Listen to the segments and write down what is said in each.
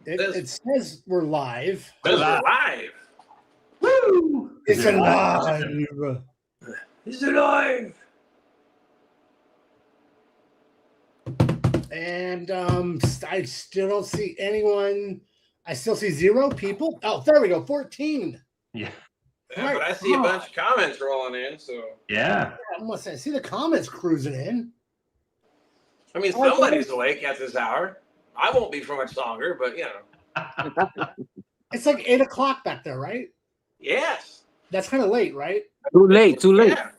It says we're live. We're live. Woo! It's alive. It's alive. And I still don't see anyone. I still see 0 people. Oh, there we go. 14. Yeah. Yeah, but I see a bunch of comments rolling in. So yeah. I see the comments cruising in. I mean, somebody's awake at this hour. I won't be for much longer, but you know. It's like 8 o'clock back there, right? Yes. That's kind of late, right? Too late. Yeah.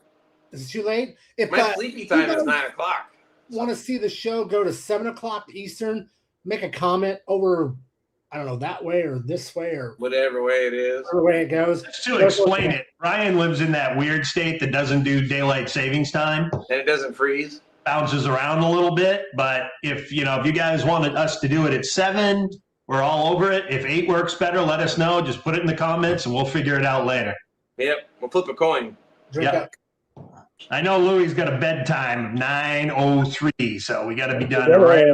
Is it too late? If my sleepy time is 9 o'clock. Want to see the show, go to 7 o'clock Eastern, make a comment over, I don't know, that way or this way or whatever way it is. Whatever way it goes. Just to explain it, Ryan lives in that weird state that doesn't do daylight savings time. And it doesn't freeze. Bounces around a little bit, but if you guys wanted us to do it at 7, we're all over it. If 8 works better, let us know. Just put it in the comments and we'll figure it out later. Yep, we'll flip a coin. Drink up. I know Louie's got a bedtime of 9:03, so we got to be done right.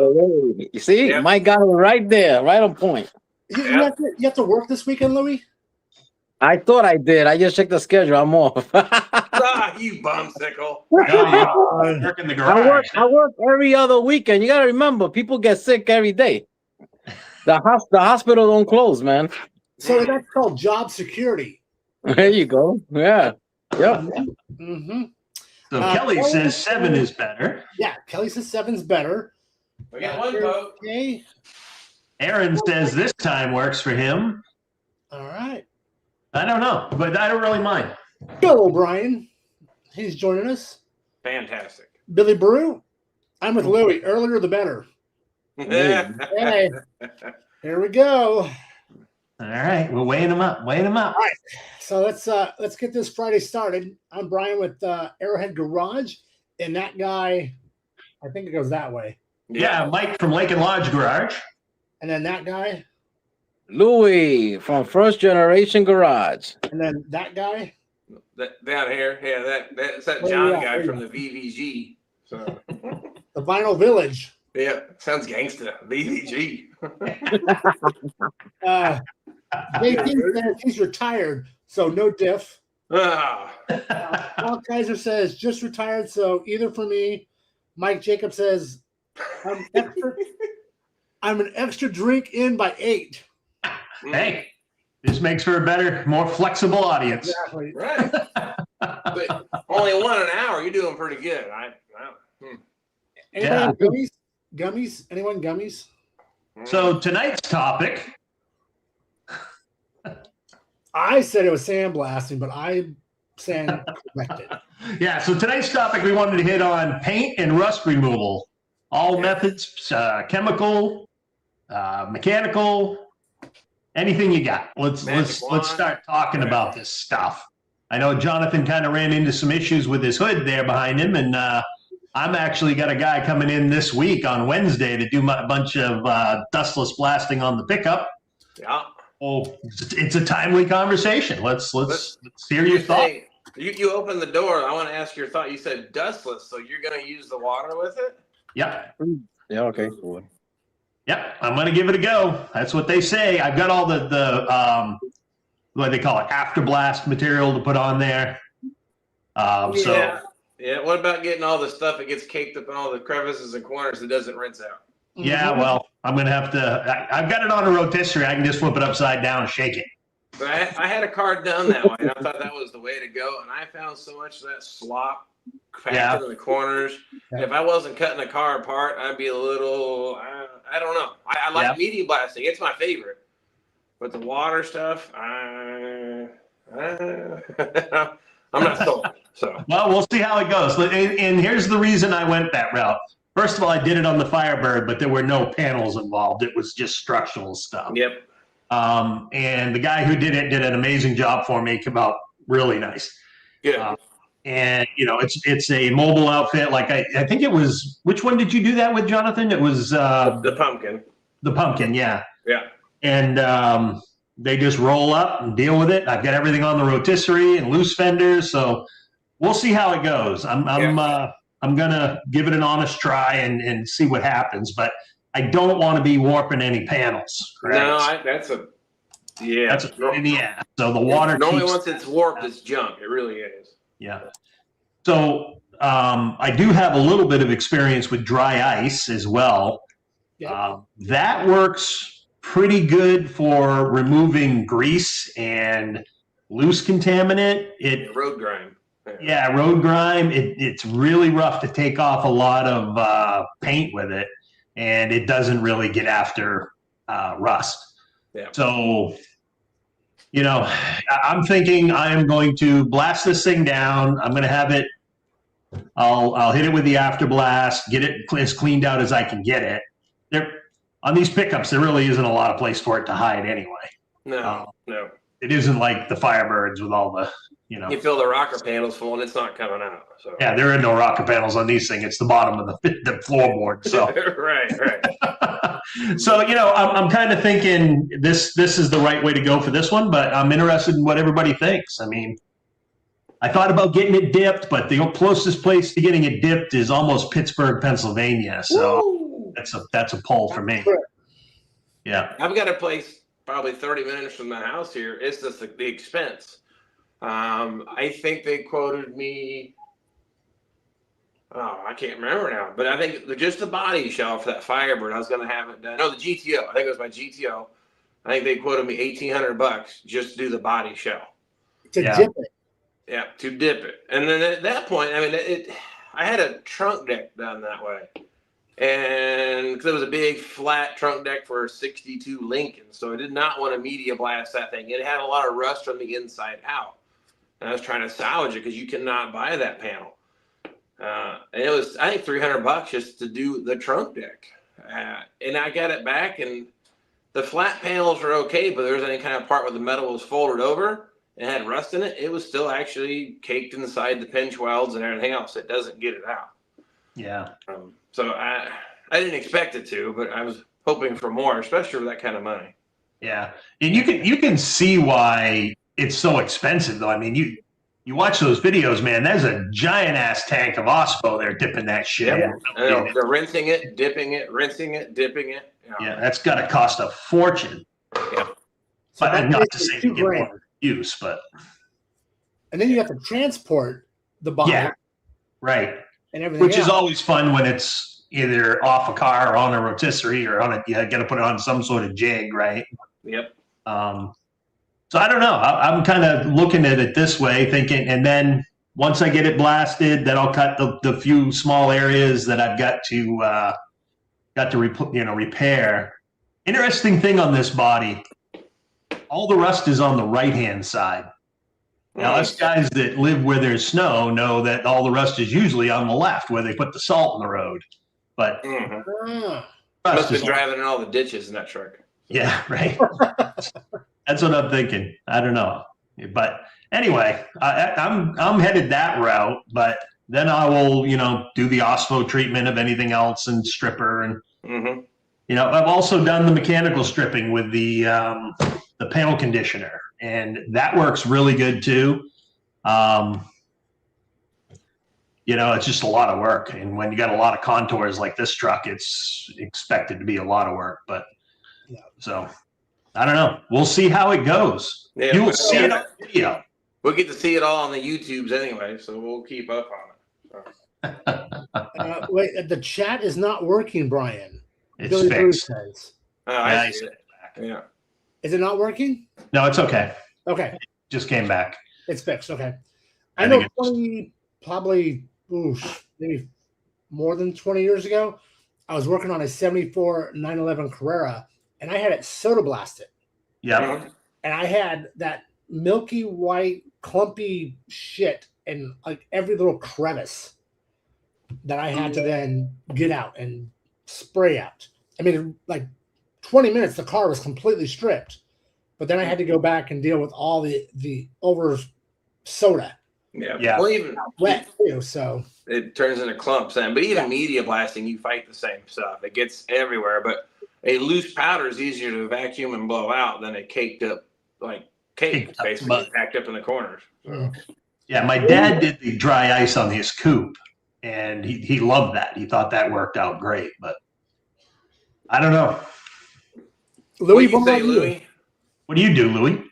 You see, Mike got it right there, right on point. You have to work this weekend, Louie? I thought I did. I just checked the schedule. I'm off. You bumsicle. Work in the garage. I work every other weekend. You got to remember, people get sick every day. The hospital don't close, man. So that's called job security. There you go. Yeah. Yep. Mm-hmm. So Kelly says 7 is better. Yeah, Kelly says 7's better. We got one vote. Okay. Aaron says this time works for him. All right. I don't know, but I don't really mind. Bill O'Brien. He's joining us. Fantastic. Billy Brew. I'm with Louie. Earlier the better. Hey, here we go. All right, we're weighing them up. All right, so let's get this Friday started. I'm Brian with Arrowhead Garage, and that guy, I think it goes that way. Yeah, Mike from Lake and Lodge Garage. And then that guy, Louie from First Generation Garage. And then that guy, down here, yeah, that's that John guy from the VVG. So the Vinyl Village. Yeah, sounds gangsta. VVG. JT says he's retired, so no diff. Paul Kaiser says just retired, so either for me. Mike Jacob says I'm an extra drink in by 8. Hey, this makes for a better, more flexible audience. Exactly. Right. But only 1 an hour. You're doing pretty good. Anybody gummies? Anyone gummies? So tonight's topic. I said it was sandblasting, but I'm corrected. Yeah, so tonight's topic we wanted to hit on paint and rust removal. All methods, chemical, mechanical, anything you got. Let's start talking about this stuff. I know Jonathan kind of ran into some issues with his hood there behind him, and I'm actually got a guy coming in this week on Wednesday to do a bunch of dustless blasting on the pickup. Yeah. Oh, it's a timely conversation. Let's hear your thoughts. You open the door. I want to ask your thought. You said dustless, so you're going to use the water with it? Yep. Yeah. Okay. Yep. I'm going to give it a go. That's what they say. I've got all the what they call it, afterblast material to put on there. So. Yeah. What about getting all the stuff that gets caked up in all the crevices and corners that doesn't rinse out? Yeah, well, I'm going to have to. I've got it on a rotisserie. I can just flip it upside down and shake it. But I had a car done that way. I thought that was the way to go, and I found so much of that slop packed in the corners. Yeah. If I wasn't cutting the car apart, I'd be a little. I don't know. I like media blasting. It's my favorite. But the water stuff, I'm not sold. So well, we'll see how it goes. And here's the reason I went that route. First of all, I did it on the Firebird, but there were no panels involved. It was just structural stuff. Yep. And the guy who did it did an amazing job for me. It came out really nice. Yeah. And it's a mobile outfit. Like I think it was. Which one did you do that with, Jonathan? It was the pumpkin. The pumpkin, yeah. Yeah. And they just roll up and deal with it. I've got everything on the rotisserie and loose fenders, so we'll see how it goes. I'm gonna give it an honest try and see what happens. But I don't want to be warping any panels. Right? No, that's a pain in the ass. So the water normally once it's warped, it's junk. It really is. Yeah. So I do have a little bit of experience with dry ice as well. Yep. That works pretty good for removing grease and loose contaminant. Road grime. Yeah, road grime. It's really rough to take off a lot of paint with it, and it doesn't really get after rust. Yeah. So, you know, I'm thinking I am going to blast this thing down. I'm going to have it. I'll hit it with the after blast, get it as cleaned out as I can get it. On these pickups, there really isn't a lot of place for it to hide anyway. No. It isn't like the Firebirds with all the, you know. You fill the rocker panels full and it's not coming out. So. Yeah, there are no rocker panels on these things. It's the bottom of the floorboard. So right. So, you know, I'm kind of thinking this is the right way to go for this one, but I'm interested in what everybody thinks. I mean, I thought about getting it dipped, but the closest place to getting it dipped is almost Pittsburgh, Pennsylvania. So that's a pull for me. Yeah. I've got a place probably 30 minutes from the house here. It's just the expense. I think they quoted me. Oh, I can't remember now, but I think just the body shell for that Firebird, I was going to have it done. No, the GTO. I think it was my GTO. I think they quoted me $1,800 just to do the body shell. To dip it. Yeah, to dip it. And then at that point, I mean, I had a trunk deck done that way. And because it was a big flat trunk deck for a 62 Lincoln. So I did not want to media blast that thing. It had a lot of rust from the inside out. And I was trying to salvage it because you cannot buy that panel. And it was, I think, $300 just to do the trunk deck. And I got it back, and the flat panels were okay, but there was any kind of part where the metal was folded over and had rust in it. It was still actually caked inside the pinch welds and everything else. It doesn't get it out. Yeah. So I didn't expect it to, but I was hoping for more, especially for that kind of money. Yeah, and you can see why it's so expensive, though. I mean, you watch those videos, man. There's a giant ass tank of OSPO there dipping that shit. Yep. They're rinsing it, dipping it, rinsing it, dipping it. Yeah, that's got to cost a fortune. Yeah, but not to say to get more use, but. And then you have to transport the body. Yeah, right. And everything Which else. is always fun when it's either off a car or on a rotisserie or on you got to put it on some sort of jig, right? Yep. So I don't know. I'm kind of looking at it this way, thinking, and then once I get it blasted, then I'll cut the few small areas that I've got to repair. Interesting thing on this body, all the rust is on the right-hand side. Now, us guys that live where there's snow know that all the rust is usually on the left where they put the salt in the road. But must have been driving in all the ditches in that truck. Yeah, right. That's what I'm thinking. I don't know, but anyway, I'm headed that route. But then I will, do the OSPO treatment of anything else and stripper, and I've also done the mechanical stripping with the panel conditioner, and that works really good too. It's just a lot of work, and when you got a lot of contours like this truck, it's expected to be a lot of work. But so I don't know. We'll see how it goes. Yeah, you will see it on video. We'll get to see it all on the YouTubes anyway, so we'll keep up on it. Wait, the chat is not working, Brian. It's Billy fixed. Bruce says. I see it. Yeah. Is it not working? No, it's okay. Okay. It just came back. It's fixed. Okay. I know probably maybe more than 20 years ago, I was working on a 74 911 Carrera, and I had it soda blasted. Yeah. And I had that milky white clumpy shit in like every little crevice that I had to then get out and spray out. I mean, like 20 minutes, the car was completely stripped, but then I had to go back and deal with all the over soda. Yeah. Well, even wet too, so it turns into clumps. But even media blasting, you fight the same stuff. It gets everywhere. But a loose powder is easier to vacuum and blow out than a caked up, like cake, basically packed up in the corners. So. Yeah, my dad did the dry ice on his coupe, and he loved that. He thought that worked out great. But I don't know. Louis, What do you say, about you? Louis? What do you do, Louis?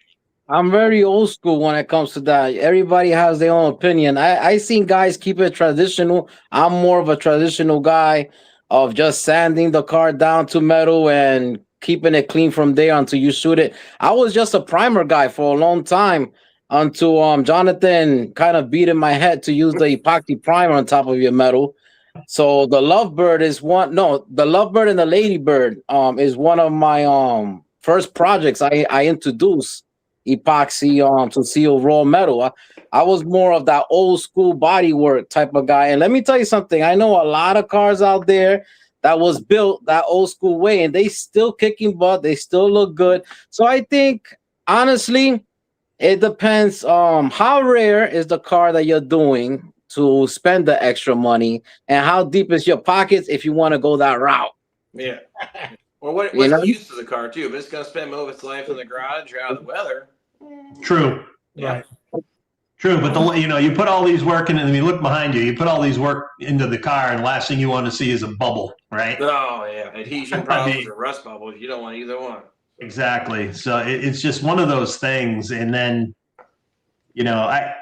I'm very old school when it comes to that. Everybody has their own opinion. I seen guys keep it traditional. I'm more of a traditional guy of just sanding the car down to metal and keeping it clean from there until you shoot it. I was just a primer guy for a long time until Jonathan kind of beat in my head to use the epoxy primer on top of your metal. So the Lovebird is one. No, the Lovebird and the Ladybird is one of my first projects I introduced epoxy to seal raw metal. I was more of that old school bodywork type of guy. And let me tell you something, I know a lot of cars out there that was built that old school way and they still kicking butt, they still look good. So I think honestly it depends how rare is the car that you're doing to spend the extra money and how deep is your pockets if you want to go that route. Yeah. Well, what's You know? the use of the car too? If it's going to spend most of its life in the garage or out of the weather. True. Yeah. Right. True, but you put all these work in, and you look behind you. You put all these work into the car, and last thing you want to see is a bubble, right? Oh yeah, adhesion problems or rust bubbles. You don't want either one. Exactly. So it's just one of those things, and then I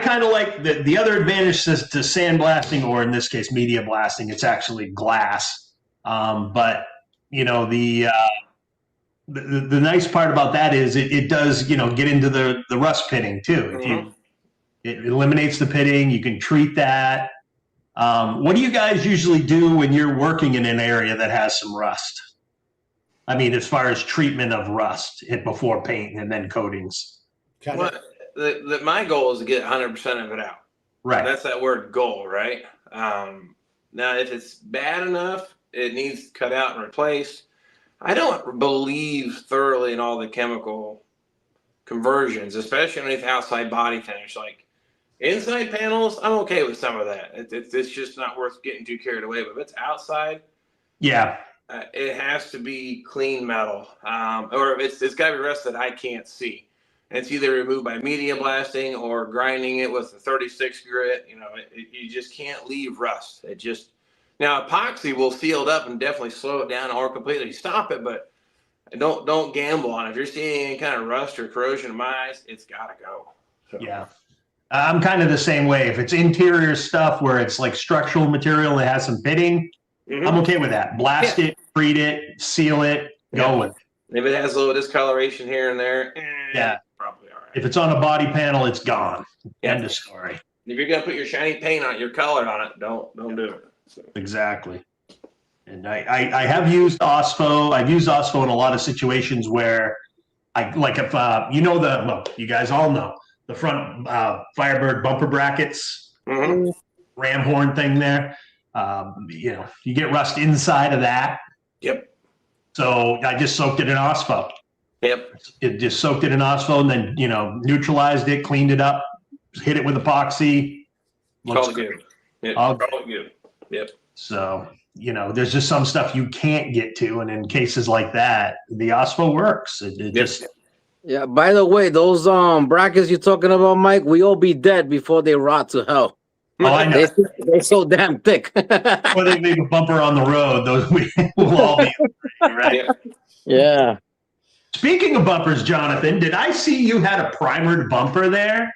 kind of like the other advantage to sandblasting, or in this case, media blasting. It's actually glass, but the nice part about that is it does get into the rust pitting too. Mm-hmm. It eliminates the pitting. You can treat that. What do you guys usually do when you're working in an area that has some rust? I mean, as far as treatment of rust before paint and then coatings. Well, my goal is to get 100% of it out. Right. That's that word goal, right? Now, if it's bad enough, it needs cut out and replaced. I don't believe thoroughly in all the chemical conversions, especially underneath outside body finish. Like inside panels, I'm okay with some of that. It's just not worth getting too carried away. But if it's outside, yeah, it has to be clean metal, or it's got to be rust that I can't see. And it's either removed by media blasting or grinding it with a 36 grit. You just can't leave rust. Now, epoxy will seal it up and definitely slow it down or completely stop it, but don't gamble on it. If you're seeing any kind of rust or corrosion in my eyes, it's got to go. So. Yeah. I'm kind of the same way. If it's interior stuff where it's like structural material that has some pitting, I'm okay with that. Blast it, treat it, seal it, go with it. If it has a little discoloration here and there, probably all right. If it's on a body panel, it's gone. End of story. If you're going to put your shiny paint on it, your color on it, don't do it. So. Exactly. And I have used OSPO. I've used OSPO in a lot of situations where if you guys all know the front Firebird bumper brackets, ram horn thing there. You get rust inside of that. Yep. So I just soaked it in OSPO. Yep. It just soaked it in OSPO and then, neutralized it, cleaned it up, hit it with epoxy. All good. Yeah, all good. Yep. So, there's just some stuff you can't get to. And in cases like that, the OSPO works. Yeah, by the way, those brackets you're talking about, Mike, we all be dead before they rot to hell. Oh, I know. They're so damn thick. Or they leave a bumper on the road. Those will all be right. Yeah. Speaking of bumpers, Jonathan, did I see you had a primered bumper there?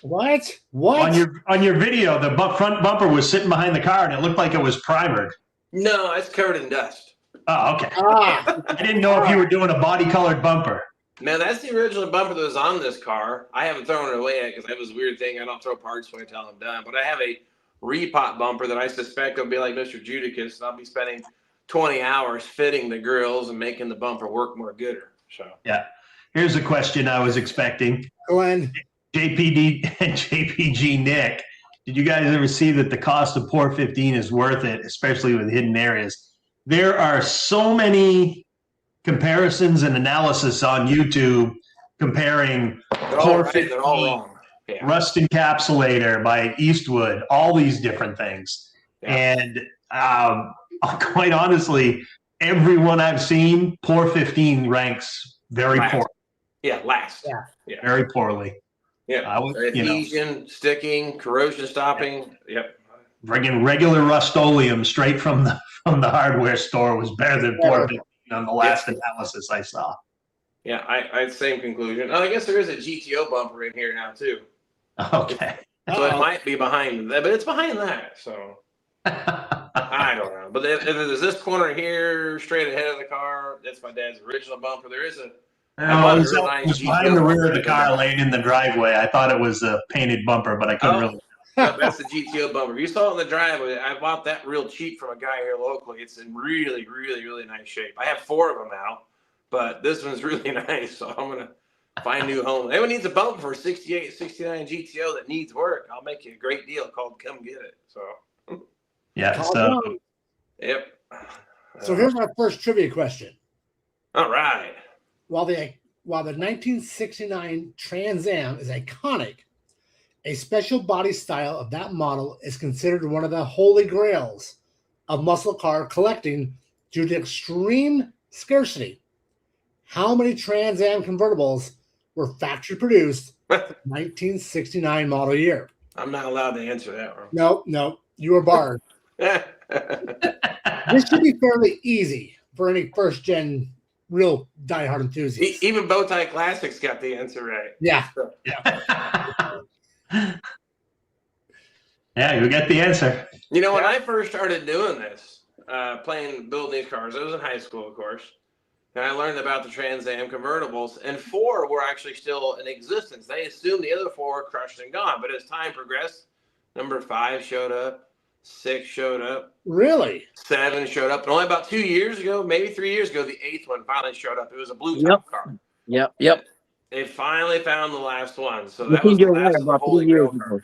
What? On your video, the front bumper was sitting behind the car, and it looked like it was primered. No, it's covered in dust. Oh, okay. I didn't know if you were doing a body-colored bumper. Man, that's the original bumper that was on this car. I haven't thrown it away yet because that was a weird thing. I don't throw parts away until I'm done. But I have a repot bumper that I suspect will be like Mr. Judicus, and I'll be spending 20 hours fitting the grills and making the bumper work more gooder. So yeah. Here's a question I was expecting. Glenn. JPD and JPG Nick, did you guys ever see that the cost of POR 15 is worth it, especially with hidden areas? There are so many comparisons and analysis on YouTube comparing POR 15, they're all wrong. Yeah. Rust Encapsulator by Eastwood, all these different things. Yeah. And quite honestly, everyone I've seen, POR 15 ranks very poorly. Yeah, last. Yeah. Very poorly. Yeah, adhesion, sticking, corrosion stopping. Yep. Bringing regular Rust-Oleum straight from the hardware store was better than portable on the last analysis I saw. Yeah, I had the same conclusion. Oh, I guess there is a GTO bumper in here now too. Okay. So it might be behind that, but it's behind that. So I don't know. But there's this corner here, straight ahead of the car. That's my dad's original bumper. There is a. No, it was behind the rear of the car, laying in the driveway. I thought it was a painted bumper, but I couldn't really. That's the GTO bumper. If you saw it in the driveway, I bought that real cheap from a guy here locally. It's in really, really, really nice shape. I have 4 of them now, but this one's really nice. So I'm going to find a new home. Anyone needs a bumper for 68, 69 GTO that needs work, I'll make you a great deal called Come Get It. So, yeah. So, yep. So here's my first trivia question. All right. While the 1969 Trans Am is iconic, a special body style of that model is considered one of the holy grails of muscle car collecting due to extreme scarcity. How many Trans Am convertibles were factory produced 1969 model year? I'm not allowed to answer that one. No, you were barred. This should be fairly easy for any first gen real diehard enthusiasts. Even Bowtie Classics got the answer right. Yeah. Yeah, you get the answer. You know, when I first started doing this, building these cars, I was in high school, of course, and I learned about the Trans Am convertibles, and 4 were actually still in existence. They assumed the other 4 were crushed and gone, but as time progressed, number 5 showed up, 6 showed up. Really? 7 showed up, and only about 2 years ago, maybe 3 years ago, the 8th one finally showed up. It was a blue top car. Yep. They finally found the last one, so that was the last of the Holy Grail cars.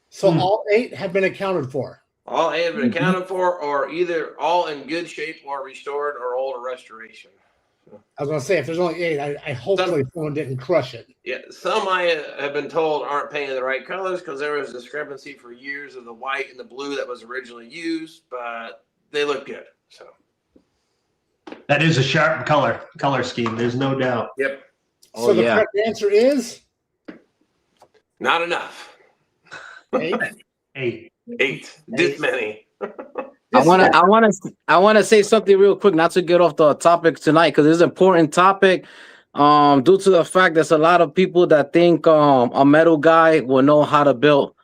So all 8 have been accounted for. All 8 have been accounted for, or either all in good shape or restored or old restoration. I was going to say, if there's only 8, I hopefully someone didn't crush it. Yeah, some I have been told aren't painted the right colors because there was discrepancy for years of the white and the blue that was originally used, but they look good. So that is a sharp color scheme. There's no doubt. Yep. So the correct answer is not enough. 8. 8. This many. I want to say something real quick, not to get off the topic tonight, because it's an important topic. Due to the fact there's a lot of people that think a metal guy will know how to build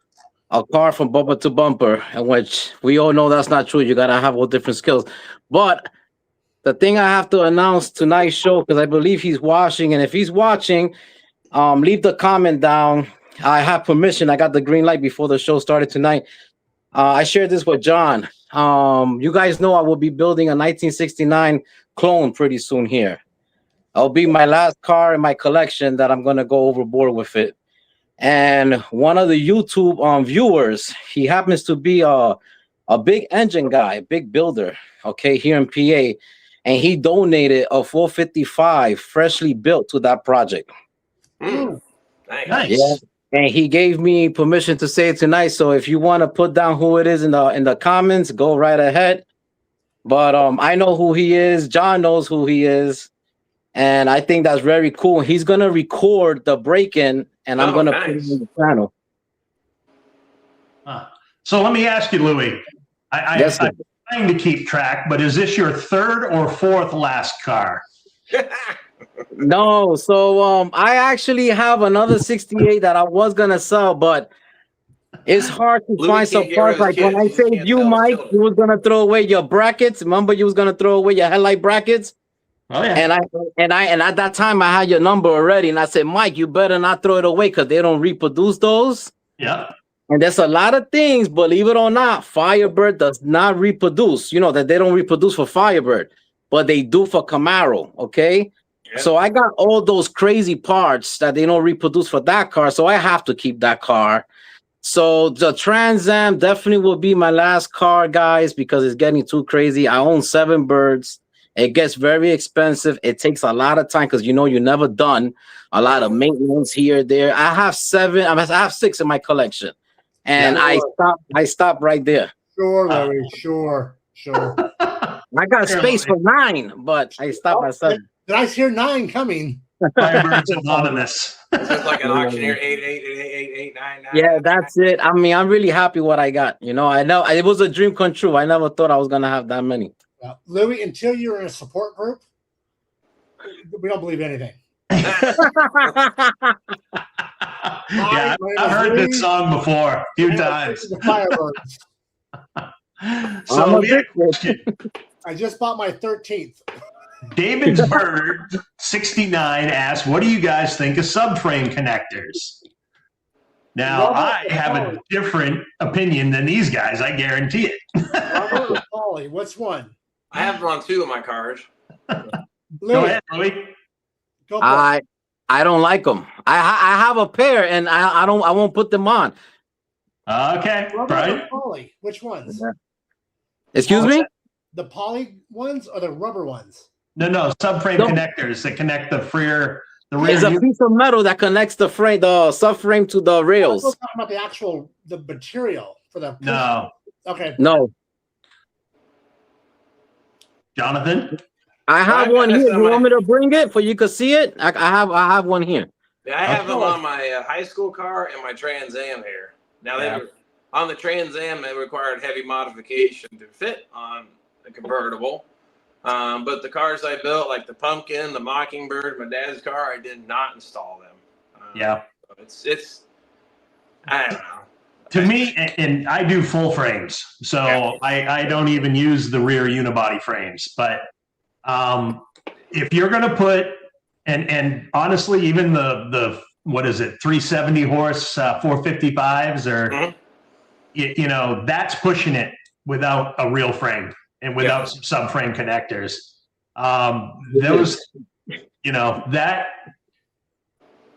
a car from bumper to bumper, in which we all know that's not true. You gotta have all different skills. But the thing I have to announce tonight's show, because I believe he's watching, and if he's watching, leave the comment down. I have permission. I got the green light before the show started tonight. I shared this with John. You guys know I will be building a 1969 clone pretty soon here. It'll be my last car in my collection that I'm going to go overboard with it. And one of the YouTube viewers, he happens to be a big engine guy, a big builder, okay, here in PA. And he donated a 455 freshly built to that project. Nice. Yeah. And he gave me permission to say it tonight. So if you want to put down who it is in the comments, go right ahead. But I know who he is. John knows who he is. And I think that's very cool. He's going to record the break-in, and I'm going to put it in the channel. So let me ask you, Louis. I'm trying to keep track, but is this your 3rd or 4th last car? No, so I actually have another 68 that I was gonna sell, but it's hard to find some parts. Like when I said you, Mike, you was gonna throw away your brackets. Remember, you was gonna throw away your headlight brackets. Oh yeah. And at that time I had your number already, and I said, Mike, you better not throw it away because they don't reproduce those. Yeah. And there's a lot of things, believe it or not, Firebird does not reproduce. You know that they don't reproduce for Firebird, but they do for Camaro. Okay. So I got all those crazy parts that they don't reproduce for that car. So I have to keep that car. So the Trans Am definitely will be my last car, guys, because it's getting too crazy. I own 7 birds. It gets very expensive. It takes a lot of time because, you know, you're never done. A lot of maintenance here, there. I have 6 in my collection. And I stopped right there. Sure, Larry. Sure. I got space for 9, but I stopped at 7. Did I hear 9 coming? Firebirds Anonymous. This is like an auctioneer 88888899. Yeah, that's it. I mean, I'm really happy what I got. You know it was a dream come true. I never thought I was gonna have that many. Louis, until you're in a support group, we don't believe anything. Yeah, I've heard this song before a few times. The Firebirds. So I just bought my 13th. David's Bird 69 asks, what do you guys think of subframe connectors? Now, I have a different opinion than these guys, I guarantee it. Robert or Paulie, which one? I have them on 2 of my cars. Go ahead, Louis. Go for it. I don't like them. I have a pair and I won't put them on. Okay, Robert right. or Paulie, which ones? Excuse me? The poly ones or the rubber ones? No, subframe connectors that connect the rear. It's a piece of metal that connects the subframe to the rails. I'm talking about the material for the. No. Okay. No. Jonathan? I have one here. You want me to bring it for you to see it? I have one here. Yeah, I have them on my high school car and my Trans Am here. Now on the Trans Am, it required heavy modification to fit on the convertible. But the cars I built, like the Pumpkin, the Mockingbird, my dad's car, I did not install them. Yeah. It's I don't know. To me, and I do full frames, so I don't even use the rear unibody frames. But if you're going to put, and honestly, even the what is it, 370 horse 455s, or you know, that's pushing it without a real frame and without some subframe connectors. Those, you know, that.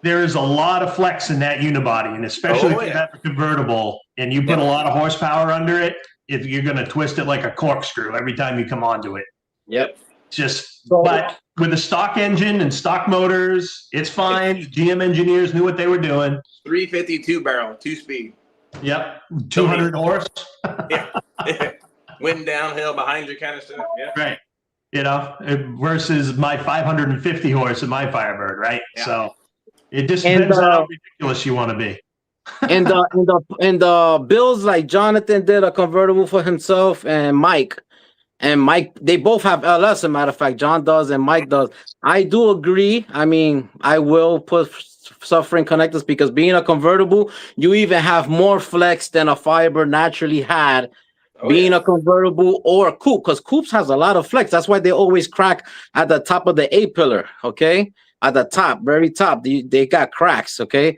There is a lot of flex in that unibody, and especially if you have a convertible and you put a lot of horsepower under it, if you're going to twist it like a corkscrew every time you come onto it. Yep. But with a stock engine and stock motors, it's fine. GM engineers knew what they were doing. 352 barrel, 2-speed. Yep. 200 horse. Yeah. Wind downhill behind you kind of stuff. Yeah. Right. You know, versus my 550 horse in my Firebird, right? Yeah. So it just depends on how ridiculous you want to be. and the Bills, like Jonathan did a convertible for himself, and Mike, they both have LS. As a matter of fact, John does and Mike does. I do agree. I mean, I will put subframe connectors because being a convertible, you even have more flex than a Firebird naturally had. Being a convertible or a coupe, because coupes has a lot of flex. That's why they always crack at the top of the A pillar. Okay, at the top, very top, they got cracks. Okay,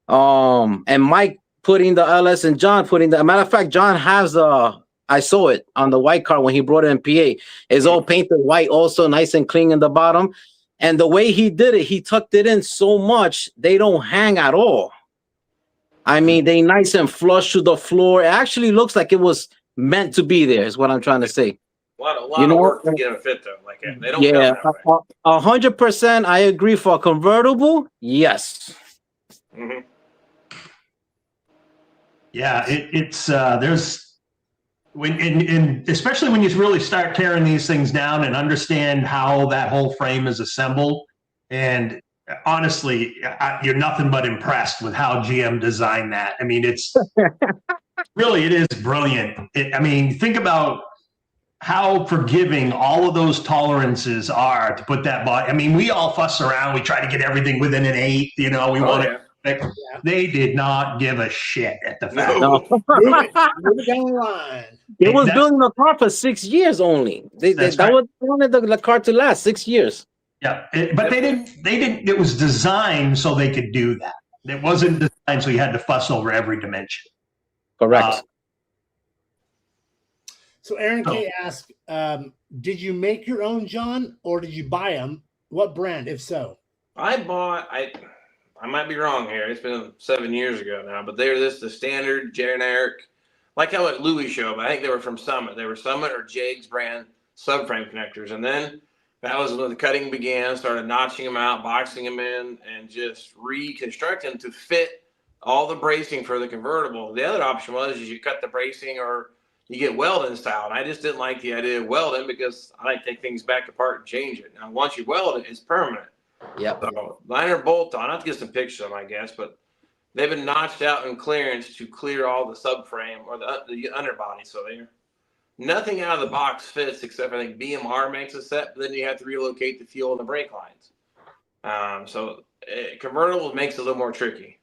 and Mike putting the LS and John putting the. Matter of fact, John has I saw it on the white car when he brought it in PA. It's all painted white, also nice and clean in the bottom. And the way he did it, he tucked it in so much they don't hang at all. I mean, they nice and flush to the floor. It actually looks like it was meant to be there, is what I'm trying to say. A lot of work to get them fit though. Like they don't. Yeah, 100%. I agree for a convertible. Yes. Mm-hmm. Yeah, it's there's when especially when you really start tearing these things down and understand how that whole frame is assembled. And honestly, you're nothing but impressed with how GM designed that. I mean, it's really, it is brilliant. I mean, think about how forgiving all of those tolerances are to put that body. I mean, we all fuss around. We try to get everything within an 8. You know, we want it. They did not give a shit at the fact. No. Move it down the line. It was building the car for 6 years only. They wanted the car to last 6 years. Yeah, but they didn't. It was designed so they could do that. It wasn't designed so you had to fuss over every dimension. Correct. So Aaron K asked, did you make your own, John, or did you buy them? What brand, if so? I might be wrong here. It's been 7 years ago now, but they're the standard generic, like how at Louis show, but I think they were from Summit. They were Summit or Jags brand subframe connectors. And then that was when the cutting began, started notching them out, boxing them in, and just reconstructing to fit all the bracing for the convertible. The other option was you cut the bracing or you get welding style. And I just didn't like the idea of welding because I like to take things back apart and change it. Now, once you weld it, it's permanent. Yep. So liner bolt on. I'll have to get some pictures of them, I guess, but they've been notched out in clearance to clear all the subframe or the underbody. So nothing out of the box fits except I think BMR makes a set, but then you have to relocate the fuel and the brake lines. So convertible makes it a little more tricky.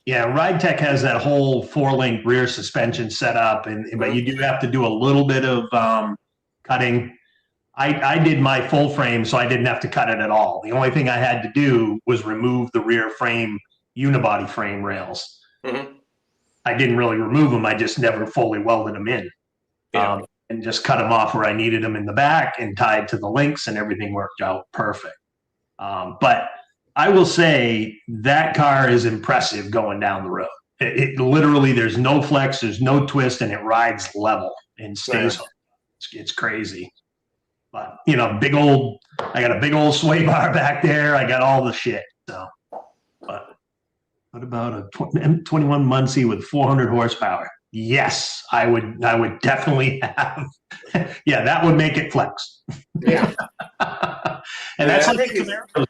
Yeah, Ride Tech has that whole 4-link rear suspension set up, but you do have to do a little bit of cutting. I did my full frame, so I didn't have to cut it at all. The only thing I had to do was remove the rear frame unibody frame rails. Mm-hmm. I didn't really remove them. I just never fully welded them in. Yeah. And just cut them off where I needed them in the back and tied to the links, and everything worked out perfect. But I will say that car is impressive going down the road. It literally, there's no flex, there's no twist, and it rides level and stays. It's crazy. But I got a big old sway bar back there. I got all the shit. So, but what about a M21 Muncie with 400 horsepower? Yes, I would definitely have. Yeah, that would make it flex. Yeah. And that's like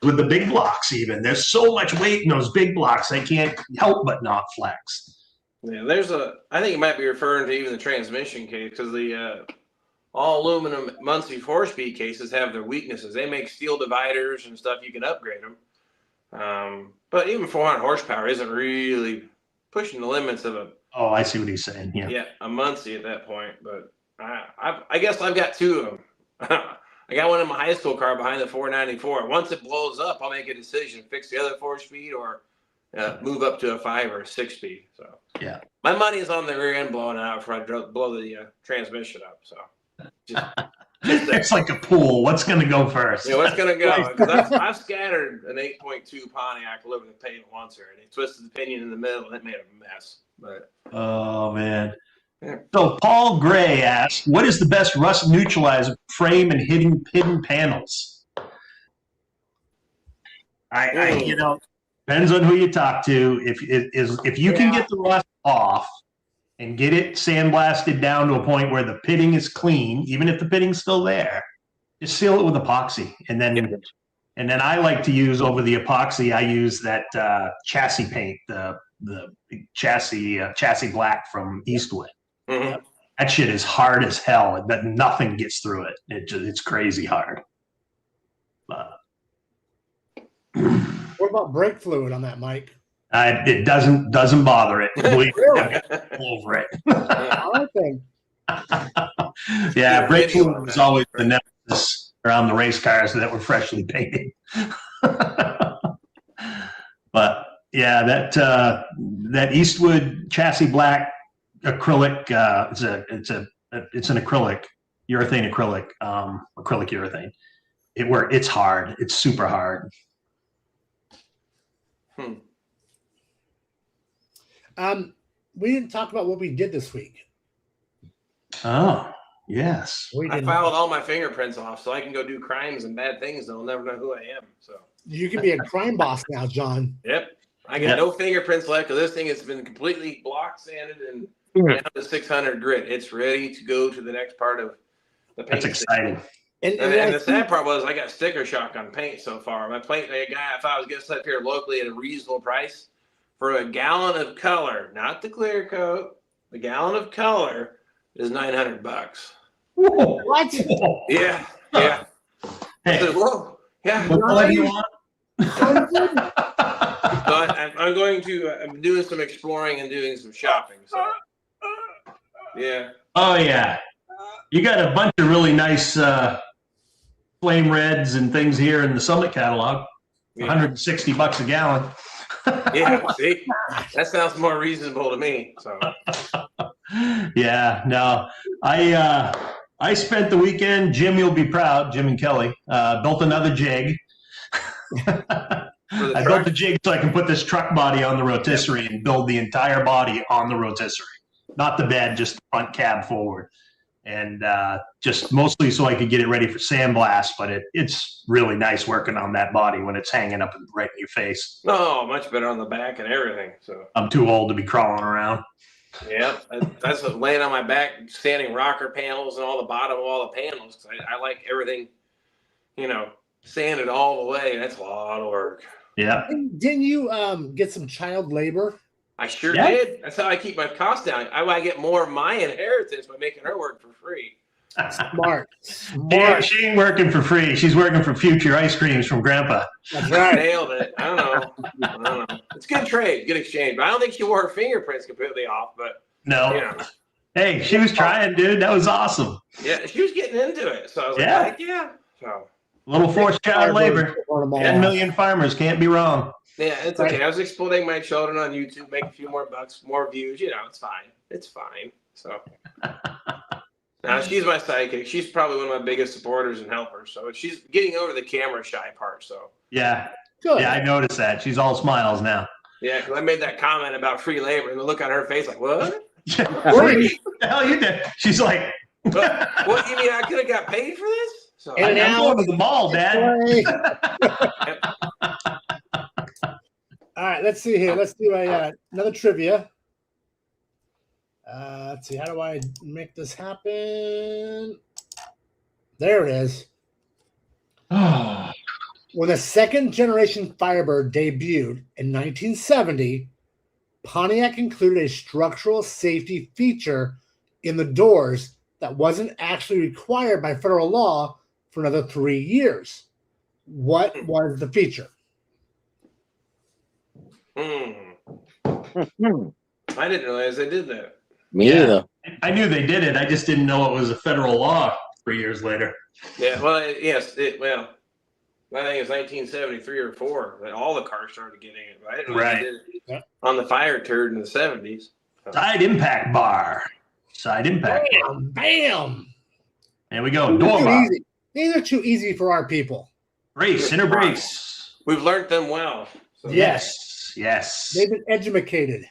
with the big blocks even. There's so much weight in those big blocks, they can't help but not flex. Yeah, I think you might be referring to even the transmission case, because the all aluminum Muncie 4-speed cases have their weaknesses. They make steel dividers and stuff. You can upgrade them. But even 400 horsepower isn't really pushing the limits of a. Oh, I see what he's saying. Yeah, a Muncie at that point. But I guess I've got two of them. I got one in my high school car behind the 494. Once it blows up, I'll make a decision: fix the other 4-speed or move up to a 5 or a 6-speed. So yeah, my money is on the rear end blowing out before I blow the transmission up. So just it's like a pool. What's going to go first? Yeah, what's going to go? Because I've scattered an 8.2 Pontiac over the paint once here, and it twisted the pinion in the middle, and it made a mess. But oh man. Yeah. So Paul Gray asks, what is the best rust neutralizer frame and hidden panels? Depends on who you talk to. If you can get the rust off and get it sandblasted down to a point where the pitting is clean, even if the pitting's still there, just seal it with epoxy. And then I like to use over the epoxy, I use that chassis paint, the chassis black from Eastwood. Mm-hmm. That shit is hard as hell, but nothing gets through it. It's crazy hard. But what about brake fluid on that, Mike? It doesn't bother it. Really? Over it. I think. Yeah, brake fluid was always the nemesis around the race cars that were freshly painted. But yeah, that Eastwood chassis black acrylic, it's an acrylic, urethane acrylic, acrylic urethane. It's hard. It's super hard. We didn't talk about what we did this week. Oh, yes. I filed all my fingerprints off so I can go do crimes and bad things. They'll never know who I am. So you can be a crime boss now, John. Yep. I got no fingerprints left because this thing has been completely block sanded and down to 600 grit. It's ready to go to the next part of the paint. That's exciting. And the sad part was I got sticker shock on paint so far. My paint guy, I thought I was getting set up here locally at a reasonable price for a gallon of color, not the clear coat. The gallon of color is $900. What? Yeah. Hey, I said, whoa. Yeah. What color do you want? But I'm going to. I'm doing some exploring and doing some shopping. So, yeah. Oh yeah, you got a bunch of really nice flame reds and things here in the Summit catalog. Yeah. $160 a gallon. Yeah. See, that sounds more reasonable to me. So. Yeah. No, I spent the weekend. Jim, you'll be proud. Jim and Kelly built another jig. I built the jig so I can put this truck body on the rotisserie and build the entire body on the rotisserie, not the bed, just the front cab forward, and just mostly so I could get it ready for sandblast. But it's really nice working on that body when it's hanging up right in your face. No, much better on the back and everything. So I'm too old to be crawling around. Yeah, that's what laying on my back, standing rocker panels and all the bottom of all the panels. I like everything, sand it all the way. That's a lot of work. Yeah. Didn't you get some child labor? I sure Yeah. did. That's how I keep my costs down. I get more of my inheritance by making her work for free. Smart. Yeah, she ain't working for free. She's working for future ice creams from Grandpa. That's right. Nailed it. I don't know. It's good trade, good exchange. But I don't think she wore her fingerprints completely off. But No. you know, Hey, she was trying, dude. That was awesome. yeah, she was getting into it. So I was Yeah. like, yeah. So Little forced child labor. On them all. 10 million farmers can't be wrong. yeah, it's okay. I was exploiting my children on YouTube, make a few more bucks, more views. You know, it's fine. It's fine. So now she's my sidekick. She's probably one of my biggest supporters and helpers. So she's getting over the camera shy part. So Yeah. Good. Yeah, I noticed that. She's all smiles now. yeah, because I made that comment about free labor, and the look on her face like, what? What the hell you did? She's like, What you mean? I could have got paid for this? So And I'm now- going to the mall, Dad. Play. All right, let's see here. Let's do another trivia. Let's see. How do I make this happen? There it is. When the second generation Firebird debuted in 1970, Pontiac included a structural safety feature in the doors that wasn't actually required by federal law for another 3 years. What was the feature? I didn't realize they did that. Me Yeah. either. I knew they did it. I just didn't know it was a federal law 3 years later. Yeah, well, yes, well, I think it's 1973 or 4 that all the cars started getting it. But I didn't know Right. they did it Yeah. on the fire turd in the 70s. Side impact bar. Side impact bar. Bam! Bam! There we go. These Door are too lock. easy. These are too easy for our people. Brace. Inner brace. We've learned them well. So Yes. Yes. They've been educated.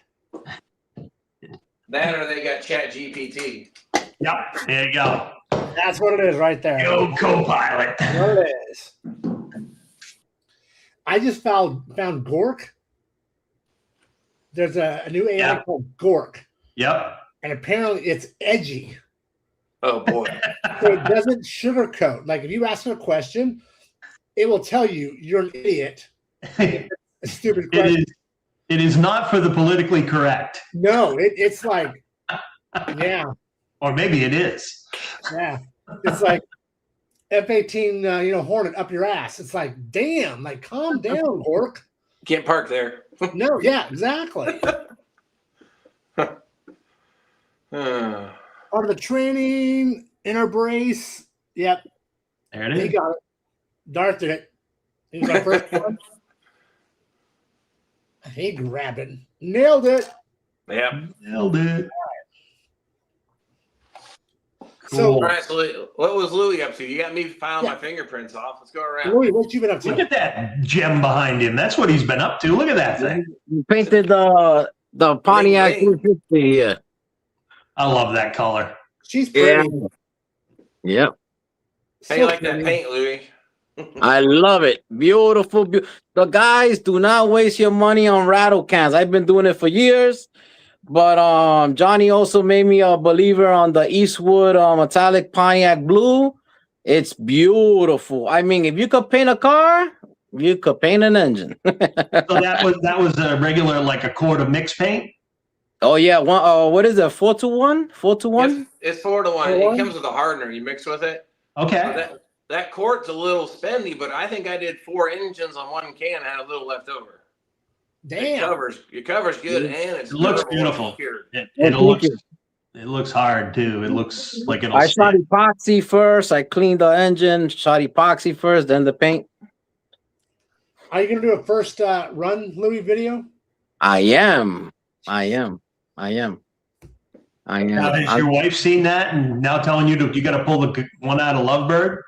that or they got Chat GPT. Yep. There you go. That's what it is right there. Go co-pilot. What it is. I just found Gork. There's a new AI Yeah. called Gork, Yep. and apparently it's edgy. Oh, boy. So it doesn't sugarcoat. Like if you ask it a question, it will tell you you're an idiot. It A stupid question. is. It is not for the politically correct, No, it's like, yeah, or maybe it is. yeah. It's like F-18, Hornet up your ass. It's like, damn, like calm down, Gork. Can't park there. No, yeah, exactly. Uh, Part of the training, inner brace. Yep, There it he is. got it. Darth did it. He was our first one. He grabbed it. Nailed it. yeah. Nailed it. So, All right, so what was Louis up to? You got me filing Yeah. my fingerprints off. Let's go around. Louis, what you been up Look to? at that gem behind him. That's what he's been up to. Look at that thing. You painted the Pontiac Bling, 350 here. I love that color. She's Yeah. pretty. Yep. How you like that paint, Louis? I love it. Beautiful. The guys, do not waste your money on rattle cans. I've been doing it for years. But Johnny also made me a believer on the Eastwood metallic Pontiac blue. It's beautiful. I mean, if you could paint a car, you could paint an engine. So that was a regular, like a quart of mixed paint. Oh yeah, one. What is it? 4-to-1? 4-to-1? It's 4-to-1. It comes with a hardener. You mix with it. Okay. That quart's a little spendy, but I think I did 4 engines on one can and had a little left over. Damn. Your cover's good and it's It looks durable and beautiful. secured. It looks hard too. It looks like it'll I shot stick. epoxy first. I cleaned the engine. Shot epoxy first, then the paint. Are you gonna do a first run Louis video? I am. Now, has your wife seen that and now telling you you got to pull the one out of Lovebird?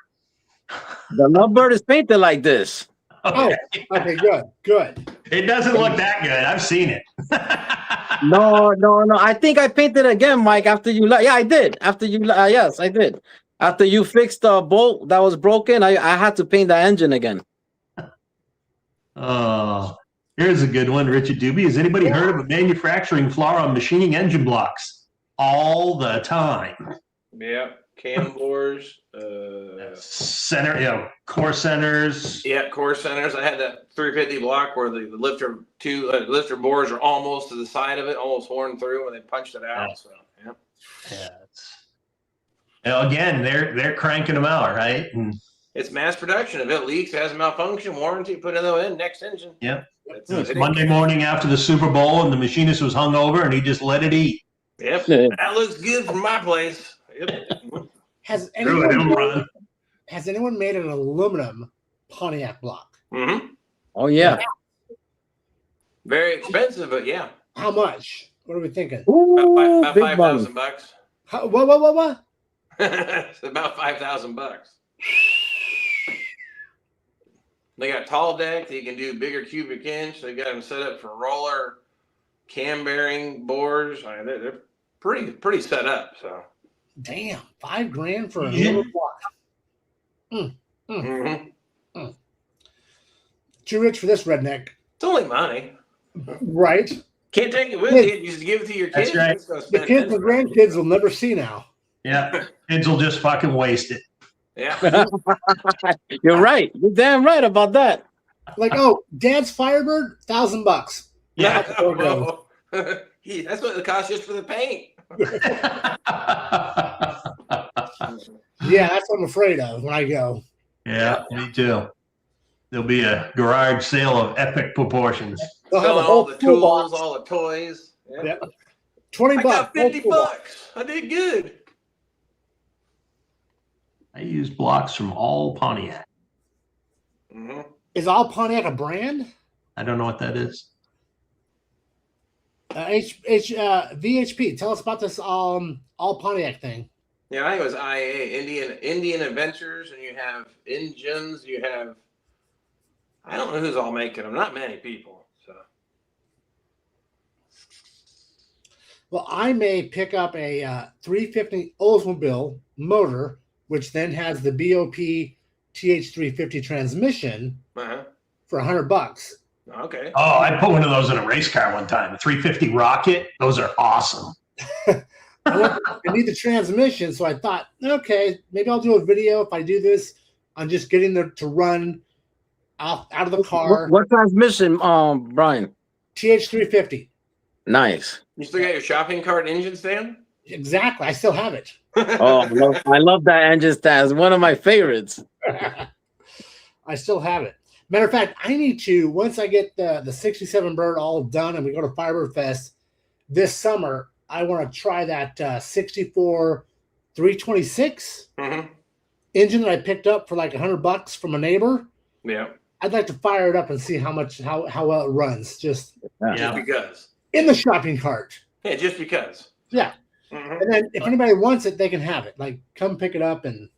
The Lovebird is painted like this. Oh, okay, good. It doesn't look that good. I've seen it. No. I think I painted again, Mike. After you, yeah, I did. After you, yes, I did. After you fixed the bolt that was broken, I had to paint the engine again. Oh, here's a good one, Richard Doobie. Has anybody heard of a manufacturing flaw on machining engine blocks? All the time. Yeah. Cam bores. center, core centers. Yeah, core centers. I had that 350 block where the lifter bores are almost to the side of it, almost worn through when they punched it out. So yeah. Yeah. Again, they're cranking them out, right? And it's mass production. If it leaks, has a malfunction, warranty, put it in next engine. Yep. It's Monday morning after the Super Bowl, and the machinist was hung over, and he just let it eat. Yep, that looks good from my place. Yep. Has Run. anyone made an aluminum Pontiac block? Mm-hmm. Oh yeah. Very expensive, but yeah. How much? What are we thinking? Ooh, About big $5,000. money. What? It's about $5,000. They got tall deck. They can do bigger cubic inch. They got them set up for roller, cam bearing bores. I mean, they're pretty set up. So Damn, $5,000 for a little block. Mm-hmm. Too rich for this redneck. It's only money. Right. Can't take it with you. You just give it to your kids. That's right. The kids and grandkids will never see now. Yeah, kids will just fucking waste it. Yeah. You're right. You're damn right about that. Like, oh, Dad's Firebird, $1,000. Yeah. That's what it costs just for the paint. Yeah, that's what I'm afraid of when I go. Yeah, me too. There'll be a garage sale of epic proportions. They'll have a Selling whole all the tools, toolbox. all the toys. Yeah. Yep. $20. I got whole 50 toolbox. bucks. I did good. I use blocks from all Pontiac. Mm-hmm. Is all Pontiac a brand? I don't know what that is. VHP. Tell us about this all Pontiac thing. Yeah, I think it was IA, Indian Adventures, and you have engines. You have, I don't know who's all making them. Not many people. So. Well, I may pick up a 350 Oldsmobile motor, which then has the BOP TH350 transmission for $100. Okay. Oh, I put one of those in a race car one time. A 350 Rocket. Those are awesome. I need the transmission, so I thought, okay, maybe I'll do a video if I do this. I'm just getting there to run out of the car. What transmission, Brian? TH350. Nice. You still got your shopping cart engine stand? Exactly. I still have it. Oh, I love that engine stand. It's one of my favorites. I still have it. Matter of fact, I need to, once I get the 67 bird all done and we go to Firebird Fest this summer, I want to try that 64 326 engine that I picked up for like $100 from a neighbor. Yeah. I'd like to fire it up and see how well it runs. Just because. In the shopping cart. Yeah, just because. Yeah. Mm-hmm. And then if anybody wants it, they can have it. Like, come pick it up and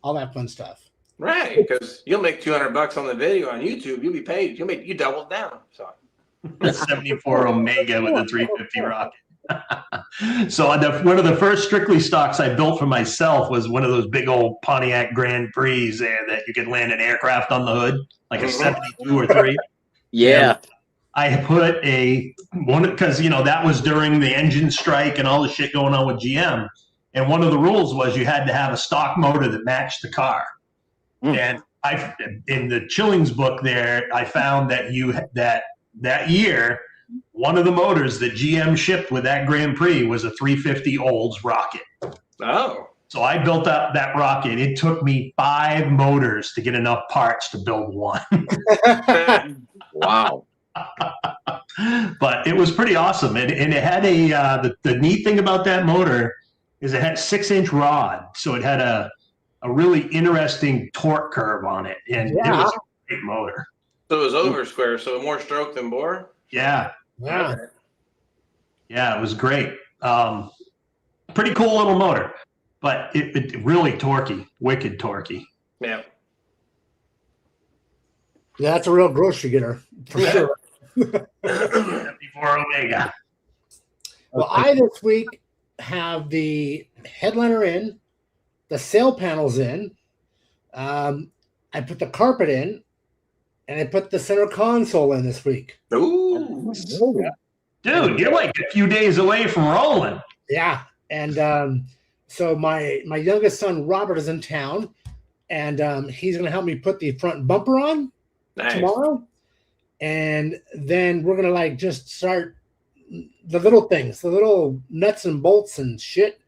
all that fun stuff. Right, because you'll make $200 on the video on YouTube. You'll be paid. You double down. So 74 Omega with a 350 Rocket. So one of the first Strictly stocks I built for myself was one of those big old Pontiac Grand Prix there that you could land an aircraft on the hood, like a 72 or 3. Yeah. And I put one because that was during the engine strike and all the shit going on with GM. And one of the rules was you had to have a stock motor that matched the car. And in the Chillings book there, I found that that year, one of the motors that GM shipped with that Grand Prix was a 350 Olds Rocket. Oh. So I built up that rocket. It took me 5 motors to get enough parts to build one. Wow. But it was pretty awesome. And it had the neat thing about that motor is it had a 6-inch rod. So it had a really interesting torque curve on it. And it was a great motor. So it was over square, so more stroke than bore? Yeah. Yeah. Yeah, it was great. Pretty cool little motor, but it really torquey, wicked torquey. Yeah. Yeah, that's a real grocery getter for sure. 74 Omega. Well, I this week have the headliner in, the sail panels in. I put the carpet in, and I put the center console in this week. Ooh. Dude, you're like a few days away from rolling. Yeah, and so my youngest son Robert is in town. and he's going to help me put the front bumper on Nice. tomorrow, and then we're going to like just start the little things, the little nuts and bolts and shit,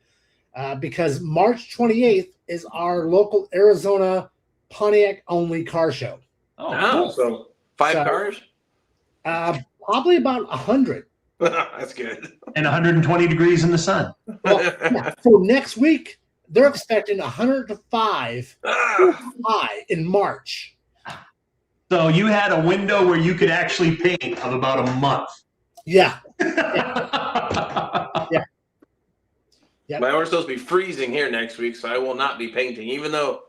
because March 28th is our local Arizona Pontiac only car show. Oh, so 5 cars? Probably about 100. That's good. And 120 degrees in the sun. Well, yeah, so next week they're expecting 105 high in March. So you had a window where you could actually paint of about a month. Yeah. But we're supposed to be freezing here next week, so I will not be painting. Even though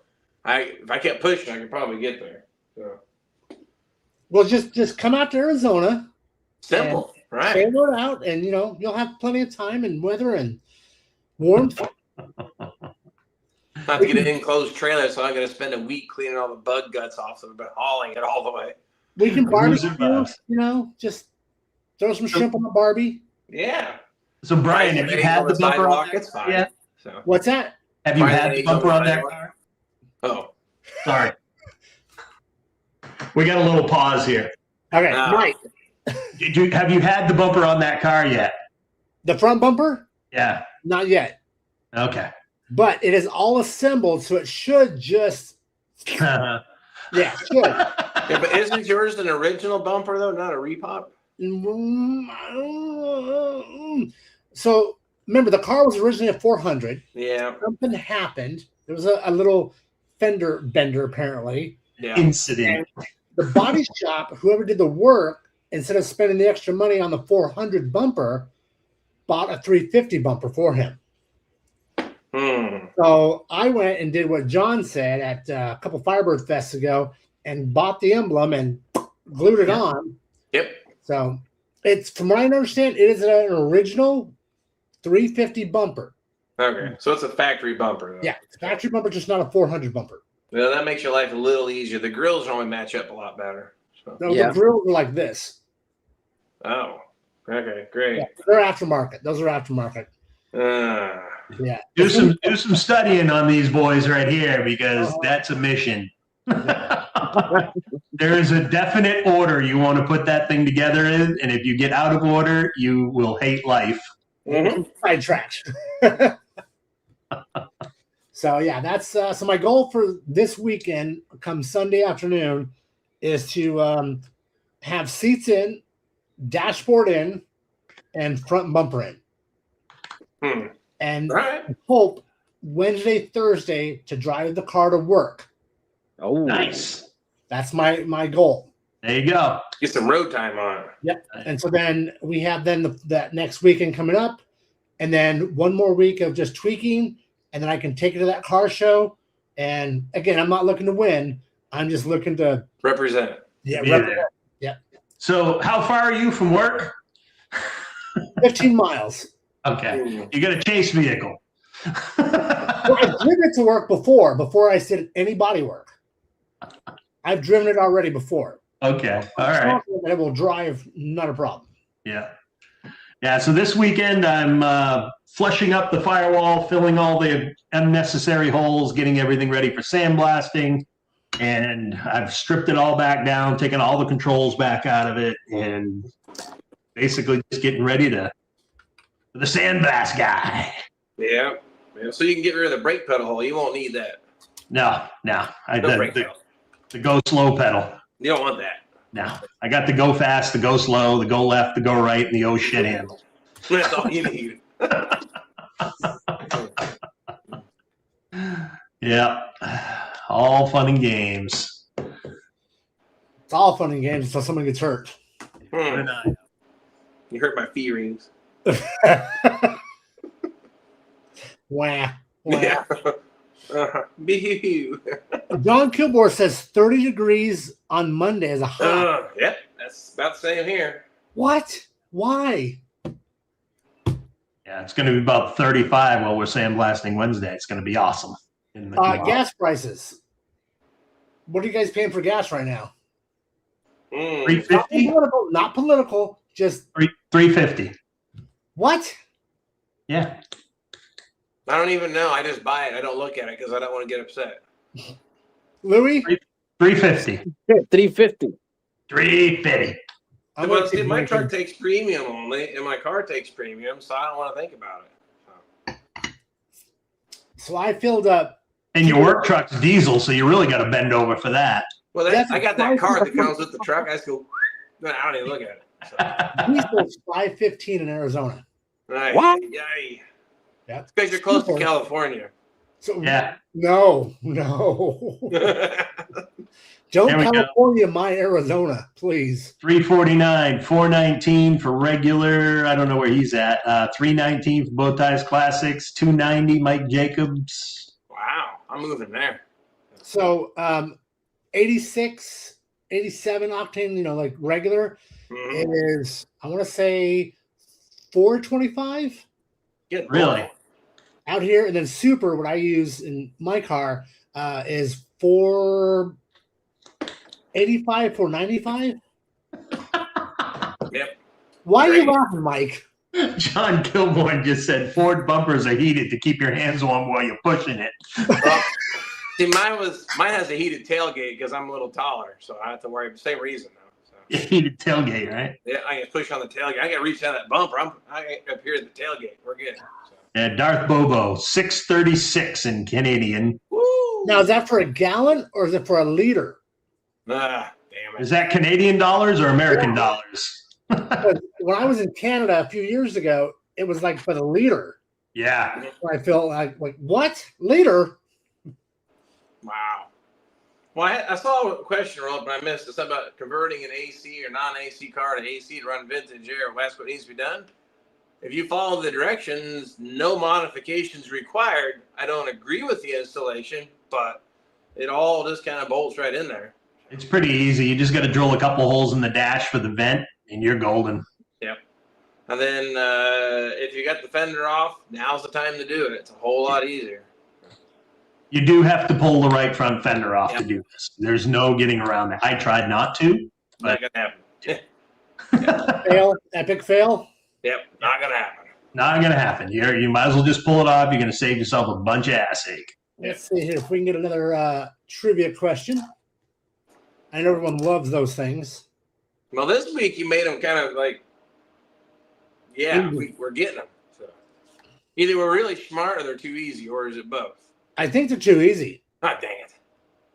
if I kept pushing, I could probably get there. So. Well, just come out to Arizona. Simple, right? Sail it out, and you'll have plenty of time and weather and warmth. Not to get an enclosed trailer, so I'm going to spend a week cleaning all the bug guts off of it, but hauling it all the way. We can barbecue, just throw some shrimp on the Barbie. Yeah. So Brian, have you had the bumper on It's fine. yet? So. What's that? Have you had the bumper on that car? Oh. Sorry. We got a little pause here. Okay, Mike. Have you had the bumper on that car yet? The front bumper? Yeah. Not yet. Okay. But it is all assembled, so it should just yeah, it should. Yeah, but isn't yours an original bumper though, not a repop? So remember, the car was originally a 400. Yeah. Something happened. There was a little fender bender apparently. Yeah. Incident. And the body shop, whoever did the work, instead of spending the extra money on the 400 bumper, bought a 350 bumper for him. So I went and did what John said at a couple Firebird Fests ago and bought the emblem and glued it on. Yep. So it's, from what I understand, it is an original 350 bumper. Okay. So it's a factory bumper though. Yeah, it's a factory bumper, just not a 400 bumper. Well, that makes your life a little easier. The grills normally match up a lot better. So. No, the grills are like this. Oh. Okay, great. Yeah, they're aftermarket. Those are aftermarket. Yeah. Do some studying on these boys right here, because that's a mission. There is a definite order you want to put that thing together in, and if you get out of order, you will hate life. Sidetracked. So yeah, that's so my goal for this weekend, come Sunday afternoon, is to have seats in, dashboard in, and front bumper in. And hope Wednesday, Thursday to drive the car to work. Oh, nice. That's my goal. There you go. Get some road time on it. Yep. And so then we have that next weekend coming up, and then one more week of just tweaking, and then I can take it to that car show. And again, I'm not looking to win. I'm just looking to represent it. Yeah. Represent. Yeah. So how far are you from work? 15 miles. Okay. You got a chase vehicle. Well, I've driven it to work before I did any body work. I've driven it already before. Okay. All right. And it will drive, not a problem. Yeah. Yeah. So this weekend, I'm flushing up the firewall, filling all the unnecessary holes, getting everything ready for sandblasting. And I've stripped it all back down, taken all the controls back out of it, and basically just getting ready to the sandblast guy. Yeah. So you can get rid of the brake pedal hole. You won't need that. No. The go slow pedal. You don't want that. No. I got the go fast, the go slow, the go left, the go right, and the oh shit handle. That's all you need. Yeah. All fun and games. It's all fun and games until someone gets hurt. You hurt my feelings. Wah. Yeah. John Kilgore says 30 degrees on Monday is a high. Yep, that's about the same here. What? Why? Yeah, it's going to be about 35 while we're sandblasting Wednesday. It's going to be awesome. Gas prices. What are you guys paying for gas right now? $3.50? Not political, just $3.50. What? Yeah. I don't even know. I just buy it. I don't look at it because I don't want to get upset. Louis? 350. 350. 350. I'm Well, gonna see, take my Mike. truck takes premium only, and my car takes premium, so I don't want to think about it. So I filled up. And your work truck's diesel, so you really got to bend over for that. Well, That's I got that card that comes with the truck. I just go, I don't even look at it. So. Diesel's 515 in Arizona. Right. What? Yay. Yeah. It's because you're close to California. So Yeah. no. Don't There we go. California my Arizona, please. 349, 419 for regular. I don't know where he's at. 319 for Bow Ties Classics. 290 Mike Jacobs. Wow, I'm moving there. So 86, 87 octane, like regular Mhm. is, I want to say 425 Good Really? boy. out here. And then super, what I use in my car is 485, 495. Yep. Why are you Great. laughing, Mike? John Kilborn just said Ford bumpers are heated to keep your hands warm while you're pushing it. Well, see, mine has a heated tailgate because I'm a little taller, so I have to worry. Same reason though. So. Heated tailgate, right? Yeah, I can push on the tailgate. I can reach down that bumper. I get up here at the tailgate. We're good. So. Yeah, Darth Bobo, 636 in Canadian. Woo! Now, is that for a gallon or is it for a liter? Ah, damn Is it. that Canadian dollars or American dollars? Because when I was in Canada a few years ago, it was like for the liter. Yeah. I felt like what? Liter? Wow. Well, I saw a question roll up, but I missed it. Something about converting an AC or non-AC car to AC to run vintage air. Well, that's what needs to be done. If you follow the directions, no modifications required. I don't agree with the installation, but it all just kind of bolts right in there. It's pretty easy. You just got to drill a couple holes in the dash for the vent, and you're golden. Yep. And then if you got the fender off, now's the time to do it. It's a whole lot easier. You do have to pull the right front fender off Yep. to do this. There's no getting around that. I tried not to. Not gonna happen. Fail? Epic fail? Yep, not gonna happen. Not going to happen. You might as well just pull it off. You're going to save yourself a bunch of ass ache. Let's see here if we can get another trivia question. I know everyone loves those things. Well, this week you made them kind of like, yeah, we're getting them. So either we're really smart or they're too easy, or is it both? I think they're too easy. Ah, dang it.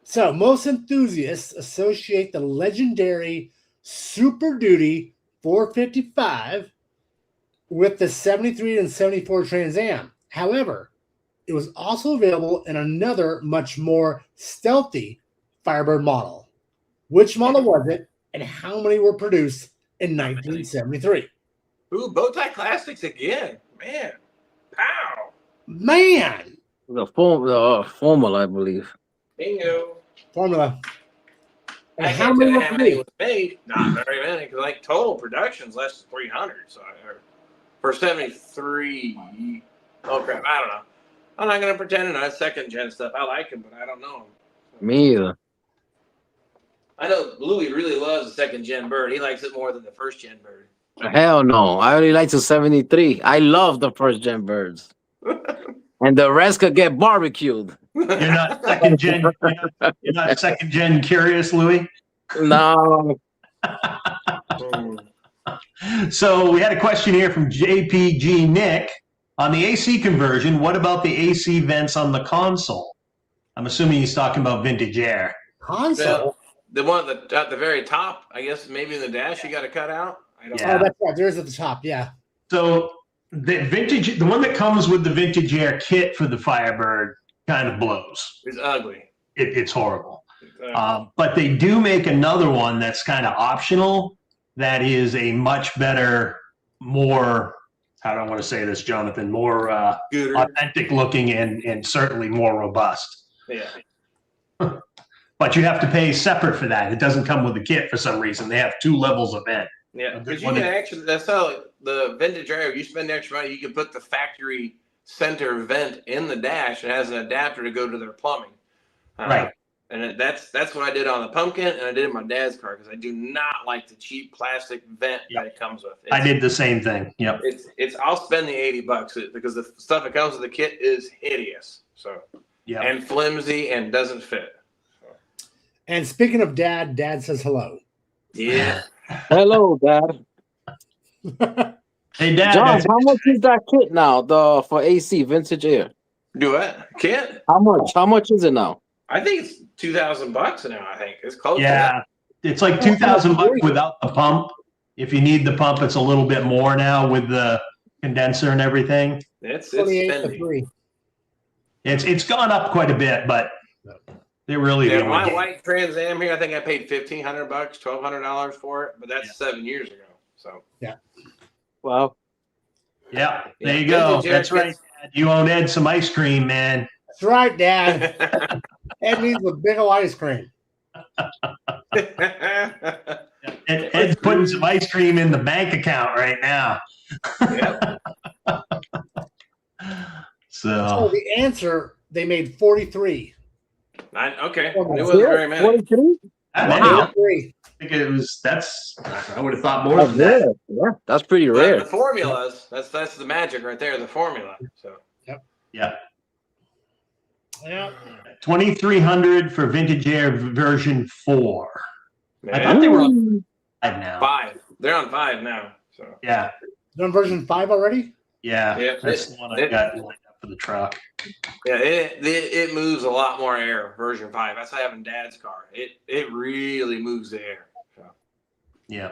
So most enthusiasts associate the legendary Super Duty 455 with the 73 and 74 Trans Am. However, it was also available in another much more stealthy Firebird model. Which model was it, and how many were produced in 1973? Ooh, Bowtie Classics again. Man. Pow. Man, The formula, I believe. Bingo. Formula. And I how can't many tell you were how many produced? was made. Not very many, because like total production's less than 300. So for 73. Oh crap! I don't know. I'm not gonna pretend to know second gen stuff. I like them, but I don't know them. Me either. I know Louis really loves the second gen bird. He likes it more than the first gen bird. Hell no. I only like the 73. I love the first gen birds. And the rest could get barbecued. You're not second gen. You're not second gen curious, Louis. No. So we had a question here from JPG Nick on the AC conversion. What about the AC vents on the console? I'm assuming he's talking about vintage air. Console? Well, the one at the very top, I guess maybe in the dash you got to cut out. I don't Yeah. Oh, that's right. There's at the top. Yeah. So the one that comes with the vintage air kit for the Firebird kind of blows. It's ugly. It's horrible. It's ugly. But they do make another one that's kind of optional. That is a much better, more, how do I want to say this, Jonathan, more Gooder. authentic looking and certainly more robust. Yeah. But you have to pay separate for that. It doesn't come with the kit for some reason. They have 2 levels of vent. Yeah, because you can actually, that's how the vintage air, if you spend extra money, you can put the factory center vent in the dash. It has an adapter to go to their plumbing. Right. And that's what I did on the Pumpkin, and I did in my dad's car, because I do not like the cheap plastic vent that it comes with. I did the same thing. Yep. It's I'll spend the $80 because the stuff that comes with the kit is hideous. So Yep. and flimsy and doesn't fit. And speaking of Dad, Dad says hello. Yeah. Hello, Dad. Hey, Dad. John, how much is that kit now? The for AC Vintage Air. Do what? Kit? How much? How much is it now? I think it's $2,000 now. I think it's close. Yeah, it's like $2,000 without the pump. If you need the pump, it's a little bit more now with the condenser and everything. It's 28 to spending. 3. It's gone up quite a bit, but they really Yeah, didn't my get- white Trans Am here, I think I paid $1,500, $1,200 for it, but that's 7 years ago. So Well, Yeah, there Yeah, you go. vintage That's right. haircuts. Dad. You owe Ed some ice cream, man. That's right, Dad. Ed needs a big ol' ice cream. Ed's putting some ice cream in the bank account right now. Yep. So So the answer, they made 43. Okay. It That's wasn't very many. 43? that many, Wow. I 43. think it was. I would have thought more That's than that. rare. Yeah, that's pretty But rare. the formulas, that's the magic right there, the formula. So Yeah, Yeah. 2,300 for Vintage Air version 4. I man, thought they were on 5 now. 5. They're on 5 now. So Yeah, They're on version 5 already? yeah. Yeah, That's the one I got lined up for the truck. yeah, it moves a lot more air, version 5. That's how I have in Dad's car. It really moves the air. So Yeah.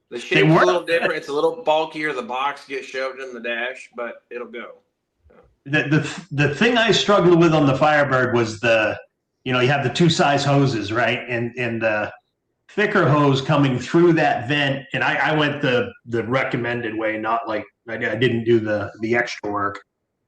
the shape's a work. little different. It's a little bulkier. The box gets shoved in the dash, but it'll go. The thing I struggled with on the Firebird was you have the 2 size hoses, right? And the thicker hose coming through that vent, and I went the recommended way, not like I didn't do the extra work,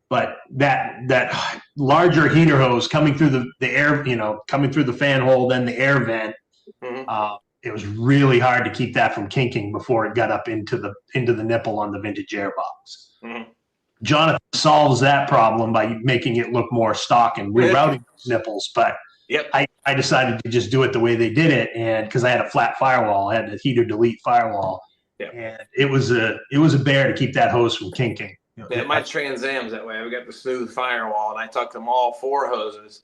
but that larger heater hose coming through the air, coming through the fan hole, then the air vent. Mhm. It was really hard to keep that from kinking before it got up into the nipple on the Vintage Air box. Mhm. Jonathan solves that problem by making it look more stock and rerouting those nipples. But Yep. I decided to just do it the way they did it, and because I had a flat firewall, I had a heater delete firewall, Yep. and it was a bear to keep that hose from kinking. Yeah, my Trans Am's that way. I've got the smooth firewall, and I took them all 4 hoses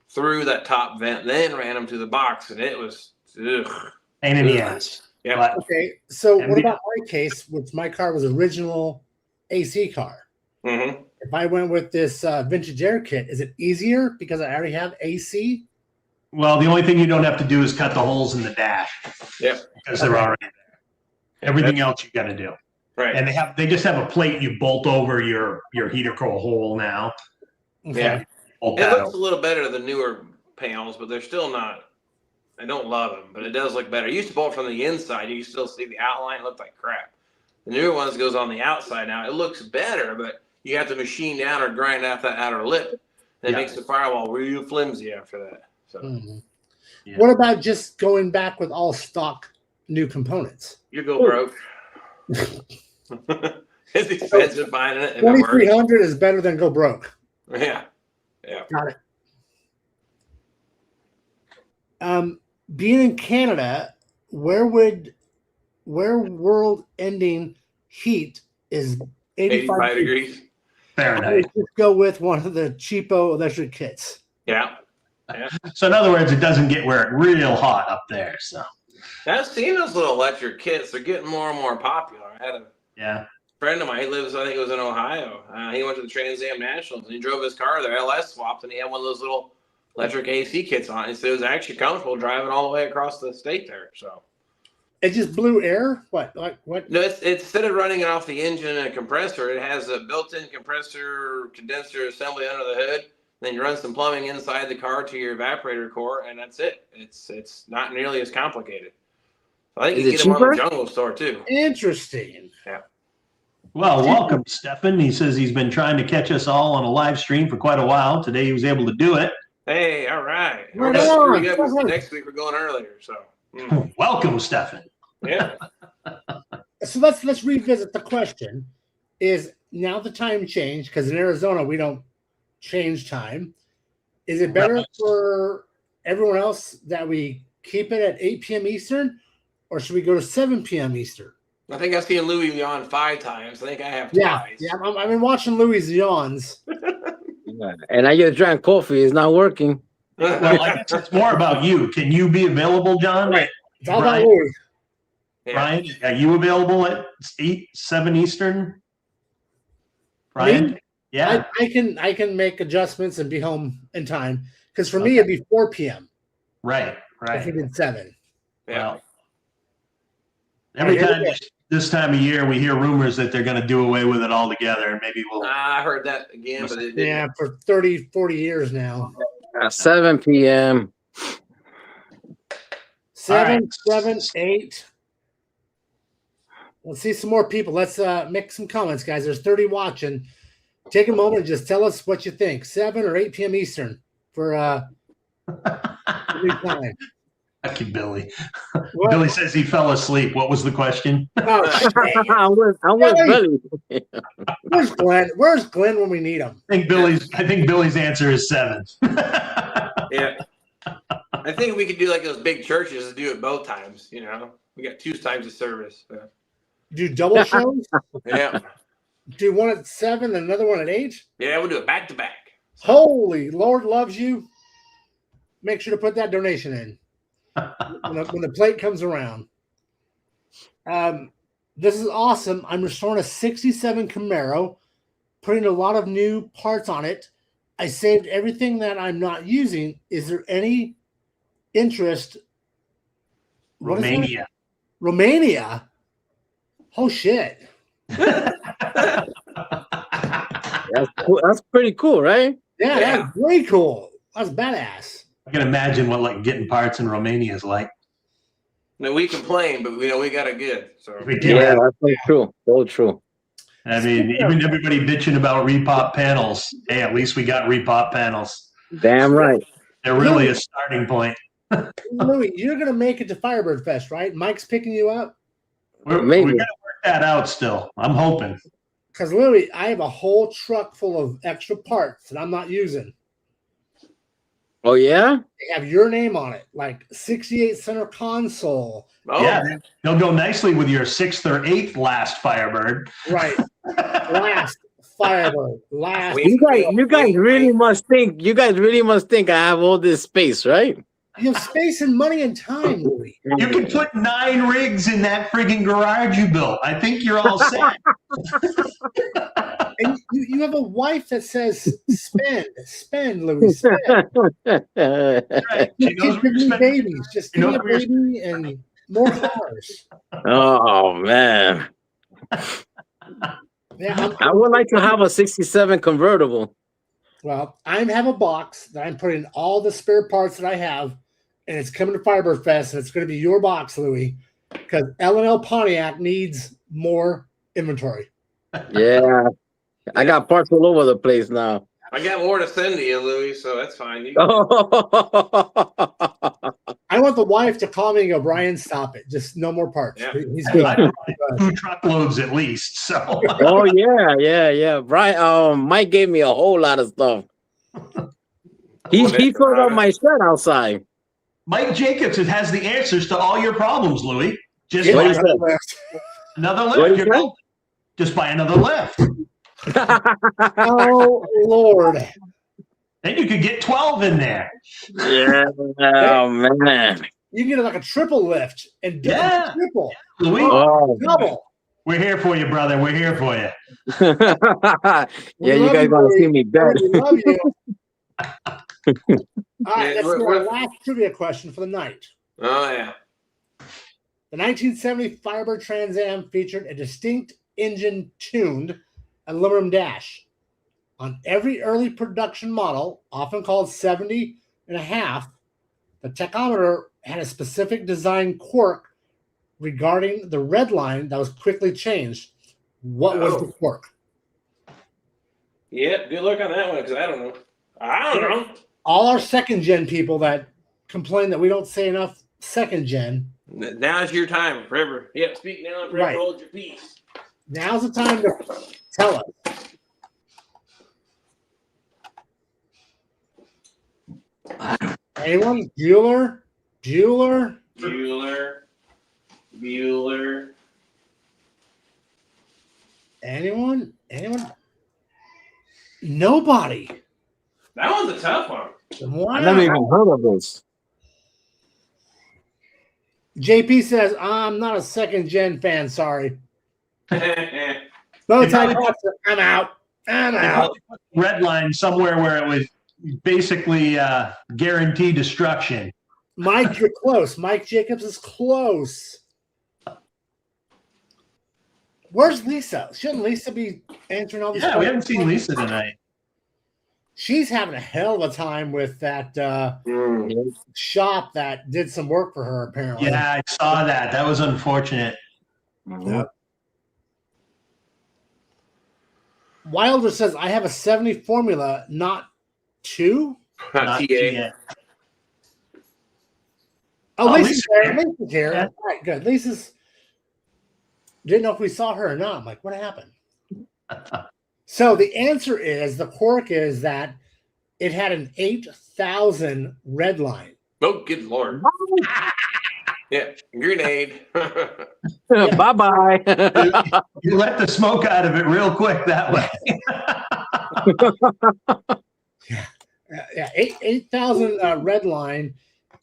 through that top vent, then ran them to the box, and it was ugh. Pain in the ass. Yeah. But Okay. So And what the- about my case, which my car was original AC car? Mm-hmm. If I went with this Vintage Air kit, is it easier because I already have AC? well, the only thing you don't have to do is cut the holes in the dash. Yep. Because they're already there. Everything else you got to do. Right. And they just have a plate you bolt over your heater coil hole now. Okay. Yeah. Bolt It that looks a little better than the newer panels, but they're still not. I don't love them, but it does look better. I used to bolt from the inside. You can still see the outline. It looked like crap. The newer ones goes on the outside now. It looks better, but you have to machine down or grind out that outer lip. And it Yeah. makes the firewall real flimsy after that. So Mhm. Yeah. What about just going back with all stock new components? you go broke. It's expensive buying it. And it works. 2,300 is better than go broke. Yeah. Yeah. Got it. Being in Canada, where world-ending heat is 85 degrees. I Fahrenheit. would just go with one of the cheapo electric kits. Yeah. So in other words, it doesn't get where it real hot up there. So I've seen those little electric kits. They're getting more and more popular. I had a yeah, friend of mine. He lives, I think it was in Ohio. He went to the Trans Am Nationals and he drove his car there, LS swapped, and he had one of those little electric AC kits on. He said it was actually comfortable driving all the way across the state there. So It just blew air. What? Like what? no, it's instead of running it off the engine and a compressor, it has a built-in compressor condenser assembly under the hood. Then you run some plumbing inside the car to your evaporator core, and that's it. It's not nearly as complicated. I think Is you it can get them on the cheaper? Jungle Store too. Interesting. well, welcome, Stefan. He says he's been trying to catch us all on a live stream for quite a while. Today he was able to do it. Hey, all right. Right We're on. pretty good, but next week we're going earlier, so Welcome, Stefan. yeah. So let's revisit the question. Is now the time change? Because in Arizona we don't change time. Is it better for everyone else that we keep it at 8 p.m. Eastern, or should we go to 7 p.m. Eastern? I think I've seen Louis yawn 5 times. I think I have Yeah, twice. yeah. I've been watching Louis yawns. And I just drank coffee. It's not working. Well, I guess it's more about you. Can you be available, John? Right. It's all about Brian? Louis. Yeah. Brian, are you available at 7 Eastern? Brian? Me? Yeah. I can make adjustments and be home in time. Because for me, it'd be 4 p.m. Right. if we did 7. Yeah. Well, every Here we time go. this time of year, we hear rumors that they're going to do away with it altogether, and maybe we'll. I heard that again, but it didn't. Yeah, for 30, 40 years now. 7 p.m. 7, right. 7, 8. Let's see some more people. Let's make some comments, guys. There's 30 watching. Take a moment and just tell us what you think. 7 or 8 p.m. Eastern for new time. Lucky Billy. What? Billy says he fell asleep. What was the question? Oh, shit. I'm with Billy. Where's Glenn? Where's Glenn when we need him? I think Billy's answer is 7. Yeah. I think we could do like those big churches and do it both times. You know, we got 2 times of service. So. Do double shows? Yeah. Do one at 7 and another one at 8? Yeah, we'll do it back to back. Holy Lord loves you. Make sure to put that donation in when the plate comes around. This is awesome. I'm restoring a 67 Camaro, putting a lot of new parts on it. I saved everything that I'm not using. Is there any interest? What is that? Romania. Romania? Oh, shit. That's cool. That's pretty cool, right? Yeah, Yeah. that's way cool. That's badass. I can imagine what like getting parts in Romania is like. No, we complain, but we got it good. So We do. Yeah, that's so true. So true. I mean, even everybody bitching about repop panels. Hey, at least we got repop panels. Damn right. They're really a starting point. Louis, you're going to make it to Firebird Fest, right? Mike's picking you up? We're Maybe. going to work that out still. I'm hoping. Because, Louis, I have a whole truck full of extra parts that I'm not using. Oh yeah? They have your name on it, like 68 center console. oh, Yeah, they'll go nicely with your 6th or 8th last Firebird. Right. Last Firebird. Last. Wait. You guys really must think. You guys really must think I have all this space, right? You have space and money and time, Louis. You can put 9 rigs in that friggin' garage you built. I think you're all set. And you have a wife that says, spend, Louis, spend. Right. She knows Just where give you're me spending. babies. Just You give know me a where you're baby and more cars. Oh man. Yeah, I would like to have a 67 convertible. well, I have a box that I'm putting all the spare parts that I have, and it's coming to Firebird Fest, and it's going to be your box, Louis, because L&L Pontiac needs more inventory. Yeah. I got parts all over the place now. I got more to send to you, Louis, so that's fine. You, I want the wife to call me and go, Brian, stop it. Just no more parts. Yeah. He's good. I don't like 2 truckloads at least. So Oh yeah. Brian, Mike gave me a whole lot of stuff. He filled up my shed outside. Mike Jacobs has the answers to all your problems, Louis. Just Get What buy he my said? list. another What lift. he You're said? golden. Just buy another lift. Oh, Lord. Then you could get 12 in there. Yeah. Oh man. You can get like a triple lift and Yeah. triple, Louis, Oh. double. we're here for you, brother. We're here for you. Yeah, you guys gonna see me dead. We love you. All right, Yeah, let's we're- do our we're- last trivia question for the night. oh yeah. The 1970 Firebird Trans Am featured a distinct engine tuned aluminum dash. On every early production model, often called 70 and a half, the tachometer had a specific design quirk regarding the red line that was quickly changed. What was the quirk? Yep. Good luck on that one, because I don't know. I don't know. All our second gen people that complain that we don't say enough second gen, Now's your time, forever. Yep. Speak now and forever Right. hold your peace. now's the time to tell us. Anyone? Bueller? Bueller. Anyone? Nobody. That one's a tough one. Wow. I never even heard of this. JP says, I'm not a second gen fan. Sorry. No, They probably- I'm out. I'm They out. probably put the red line somewhere where it was basically guaranteed destruction. Mike, you're close. Mike Jacobs is close. Where's Lisa? Shouldn't Lisa be answering all these Yeah, we haven't questions? seen Lisa tonight. She's having a hell of a time with that Mm. shop that did some work for her, apparently. Yeah, I saw that. That was unfortunate. Yep. Wilder says, I have a 70 Formula, not 2. Not TA. yet. Oh, Oh, Lisa's Lisa's there. here. Lisa's here. Yeah. All right, good. Lisa's didn't know if we saw her or not. I'm like, what happened? So the answer is the quirk is that it had an 8,000 red line. Oh, good lord. Yeah, grenade. Bye bye. You let the smoke out of it real quick that way. Yeah, 8,000 red line,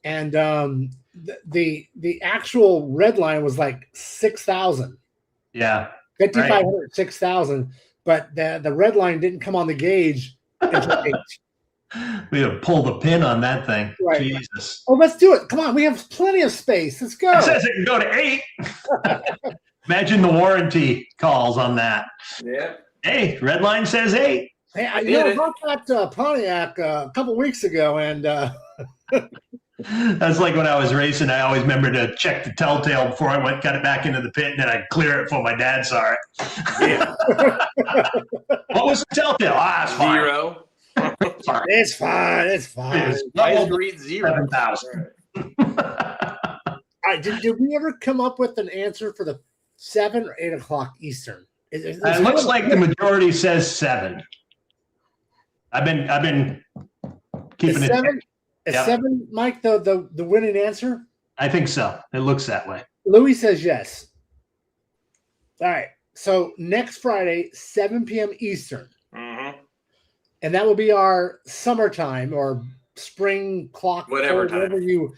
and the actual red line was like 6,000. Yeah. 5,500, 6,000, but the red line didn't come on the gauge until 8. We had to pull the pin on that thing. Right. Jesus. Oh, let's do it. Come on, we have plenty of space. Let's go. It says it can go to 8. Imagine the warranty calls on that. Yeah. Hey, red line says 8. Hey, I did it. bought that Pontiac a couple weeks ago, and That's like when I was racing. I always remember to check the telltale before I got it back into the pit, and then I'd clear it before my dad saw it. Yeah. What was the telltale? It's fine. 0. Fine. it's fine. It's fine. It's I double read 0. 7,000. All right, did we ever come up with an answer for the 7 or 8 o'clock Eastern? It looks like the majority says 7. I've been keeping Is it. 7, is Yep. 7, Mike, the winning answer? I think so. It looks that way. Louis says yes. All right. So next Friday, 7 p.m. Eastern. Mm-hmm. And that will be our summertime or spring clock. Whatever or time.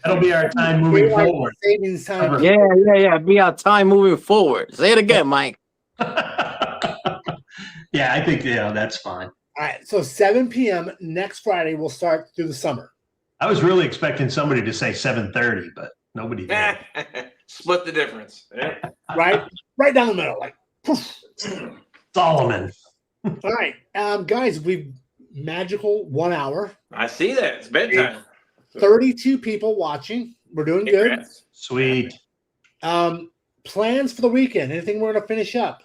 That'll be our time moving daylight forward. savings time. Yeah. Be our time moving forward. Say it again, Mike. Yeah, I think that's fine. All right. So 7 p.m. next Friday, we'll start through the summer. I was really expecting somebody to say 7:30, but nobody did. Split the difference. Yeah. Right? Right down the middle. Like, poof. Solomon. All right. Guys, we've magical 1 hour. I see that. It's bedtime. 32 people watching. We're doing good. Congrats. Sweet. Plans for the weekend. Anything we're going to finish up?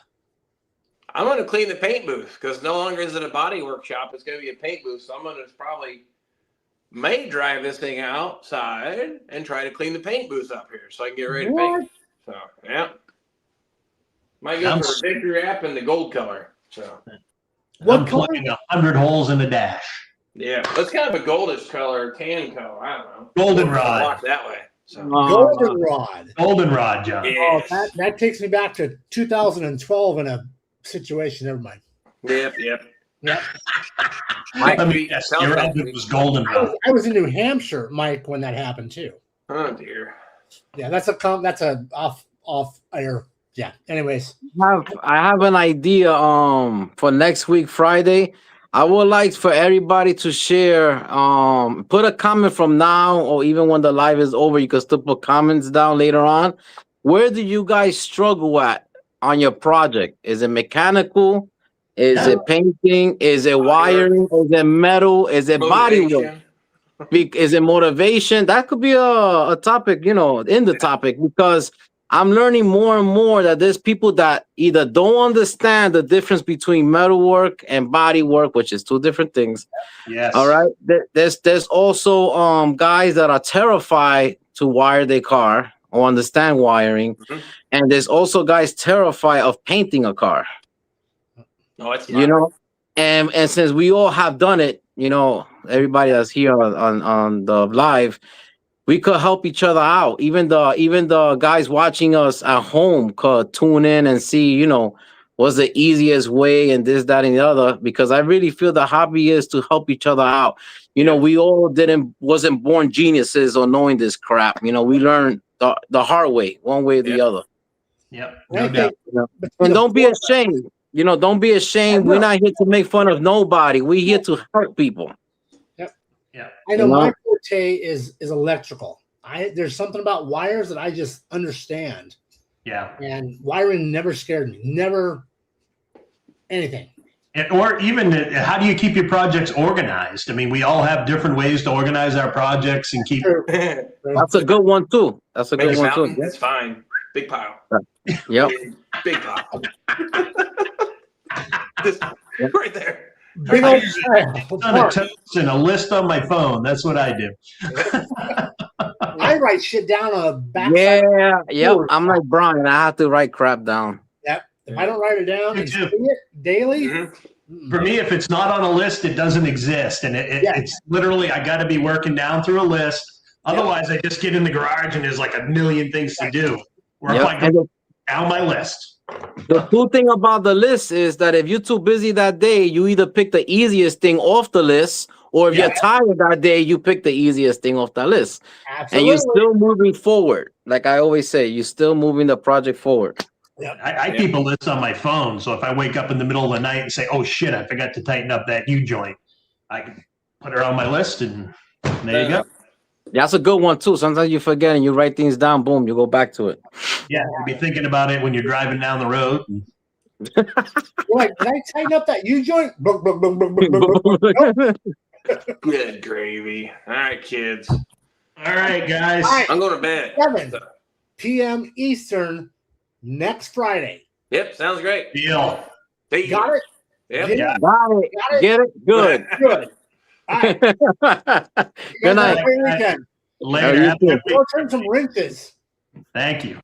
I'm going to clean the paint booth because no longer is it a body workshop. It's going to be a paint booth. So I'm going to probably may drive this thing outside and try to clean the paint booth up here so I can get ready to paint. So, yeah. Might go for a victory wrap in the gold color. So, What I'm color? plugging 100 holes in the dash. yeah. It's kind of a goldish color, tan color. I don't know. Goldenrod. Walk that way. So, Goldenrod. Goldenrod, John. yeah. Oh, that takes me back to 2012 in a situation. Never mind. Yep. Yep. Mike, Let me guess. Your outfit was goldenrod. I was in New Hampshire, Mike, when that happened too. Oh dear. Yeah, that's a off air. Yeah. Anyways, I have an idea for next week Friday. I would like for everybody to share put a comment from now or even when the live is over. You can still put comments down later on. Where do you guys struggle at on your project? Is it mechanical? Is it painting? Is it wiring? Is it metal? Is it body work? Is it motivation? That could be a topic, in the topic, because I'm learning more and more that there's people that either don't understand the difference between metal work and body work, which is two different things. Yes. All right. There's also guys that are terrified to wire their car or understand wiring. Mm-hmm. And there's also guys terrified of painting a car. No, it's and since we all have done it, everybody that's here on the live, we could help each other out. Even the guys watching us at home could tune in and see, what's the easiest way and this, that, and the other, because I really feel the hobby is to help each other out. you know, we all wasn't born geniuses or knowing this crap. You know, we learned the hard way, one way or the other. Yep. And I No doubt. think And don't be ashamed. You know, don't be ashamed. We're not here to make fun of nobody. We're here to help people. I know my forte is electrical. There's something about wires that I just understand. Yeah. And wiring never scared me. Never anything. Or even how do you keep your projects organized? I mean, we all have different ways to organize our projects and keep. That's a good one too. That's a good one too. That's fine. Big pile. Yep. Big pile. Just right there. Big old On a toast and a list on my phone. That's what I do. I write shit down on a back. Yeah. Yep. I'm like Brian. I have to write crap down. Yep. If I don't write it down Me and too. see it daily, For me, if it's not on a list, it doesn't exist. And it's literally, I got to be working down through a list. Otherwise, I just get in the garage and there's like a million things to do. Or if I go down my list. The cool thing about the list is that if you're too busy that day, you either pick the easiest thing off the list, or if you're tired that day, you pick the easiest thing off the list. absolutely. And you're still moving forward. Like I always say, you're still moving the project forward. I keep a list on my phone. So if I wake up in the middle of the night and say, oh shit, I forgot to tighten up that U-joint, I can put her on my list and there you go. That's a good one too. Sometimes you forget and you write things down, boom, you go back to it. Yeah, you'll be thinking about it when you're driving down the road. You're like, can I tighten up that U-joint? Nope. Good gravy. All right, kids. All right, guys. All right. I'm going to bed. 7 p.m. Eastern next Friday. Yep, sounds great. Deal. Thank you. Got it? Yep. Get Yeah. Got it. Got it? Get it? Good. Good. All right. Good You guys have night. a great weekend. Later. you Have a good Go week. turn some wrenches. Thank you.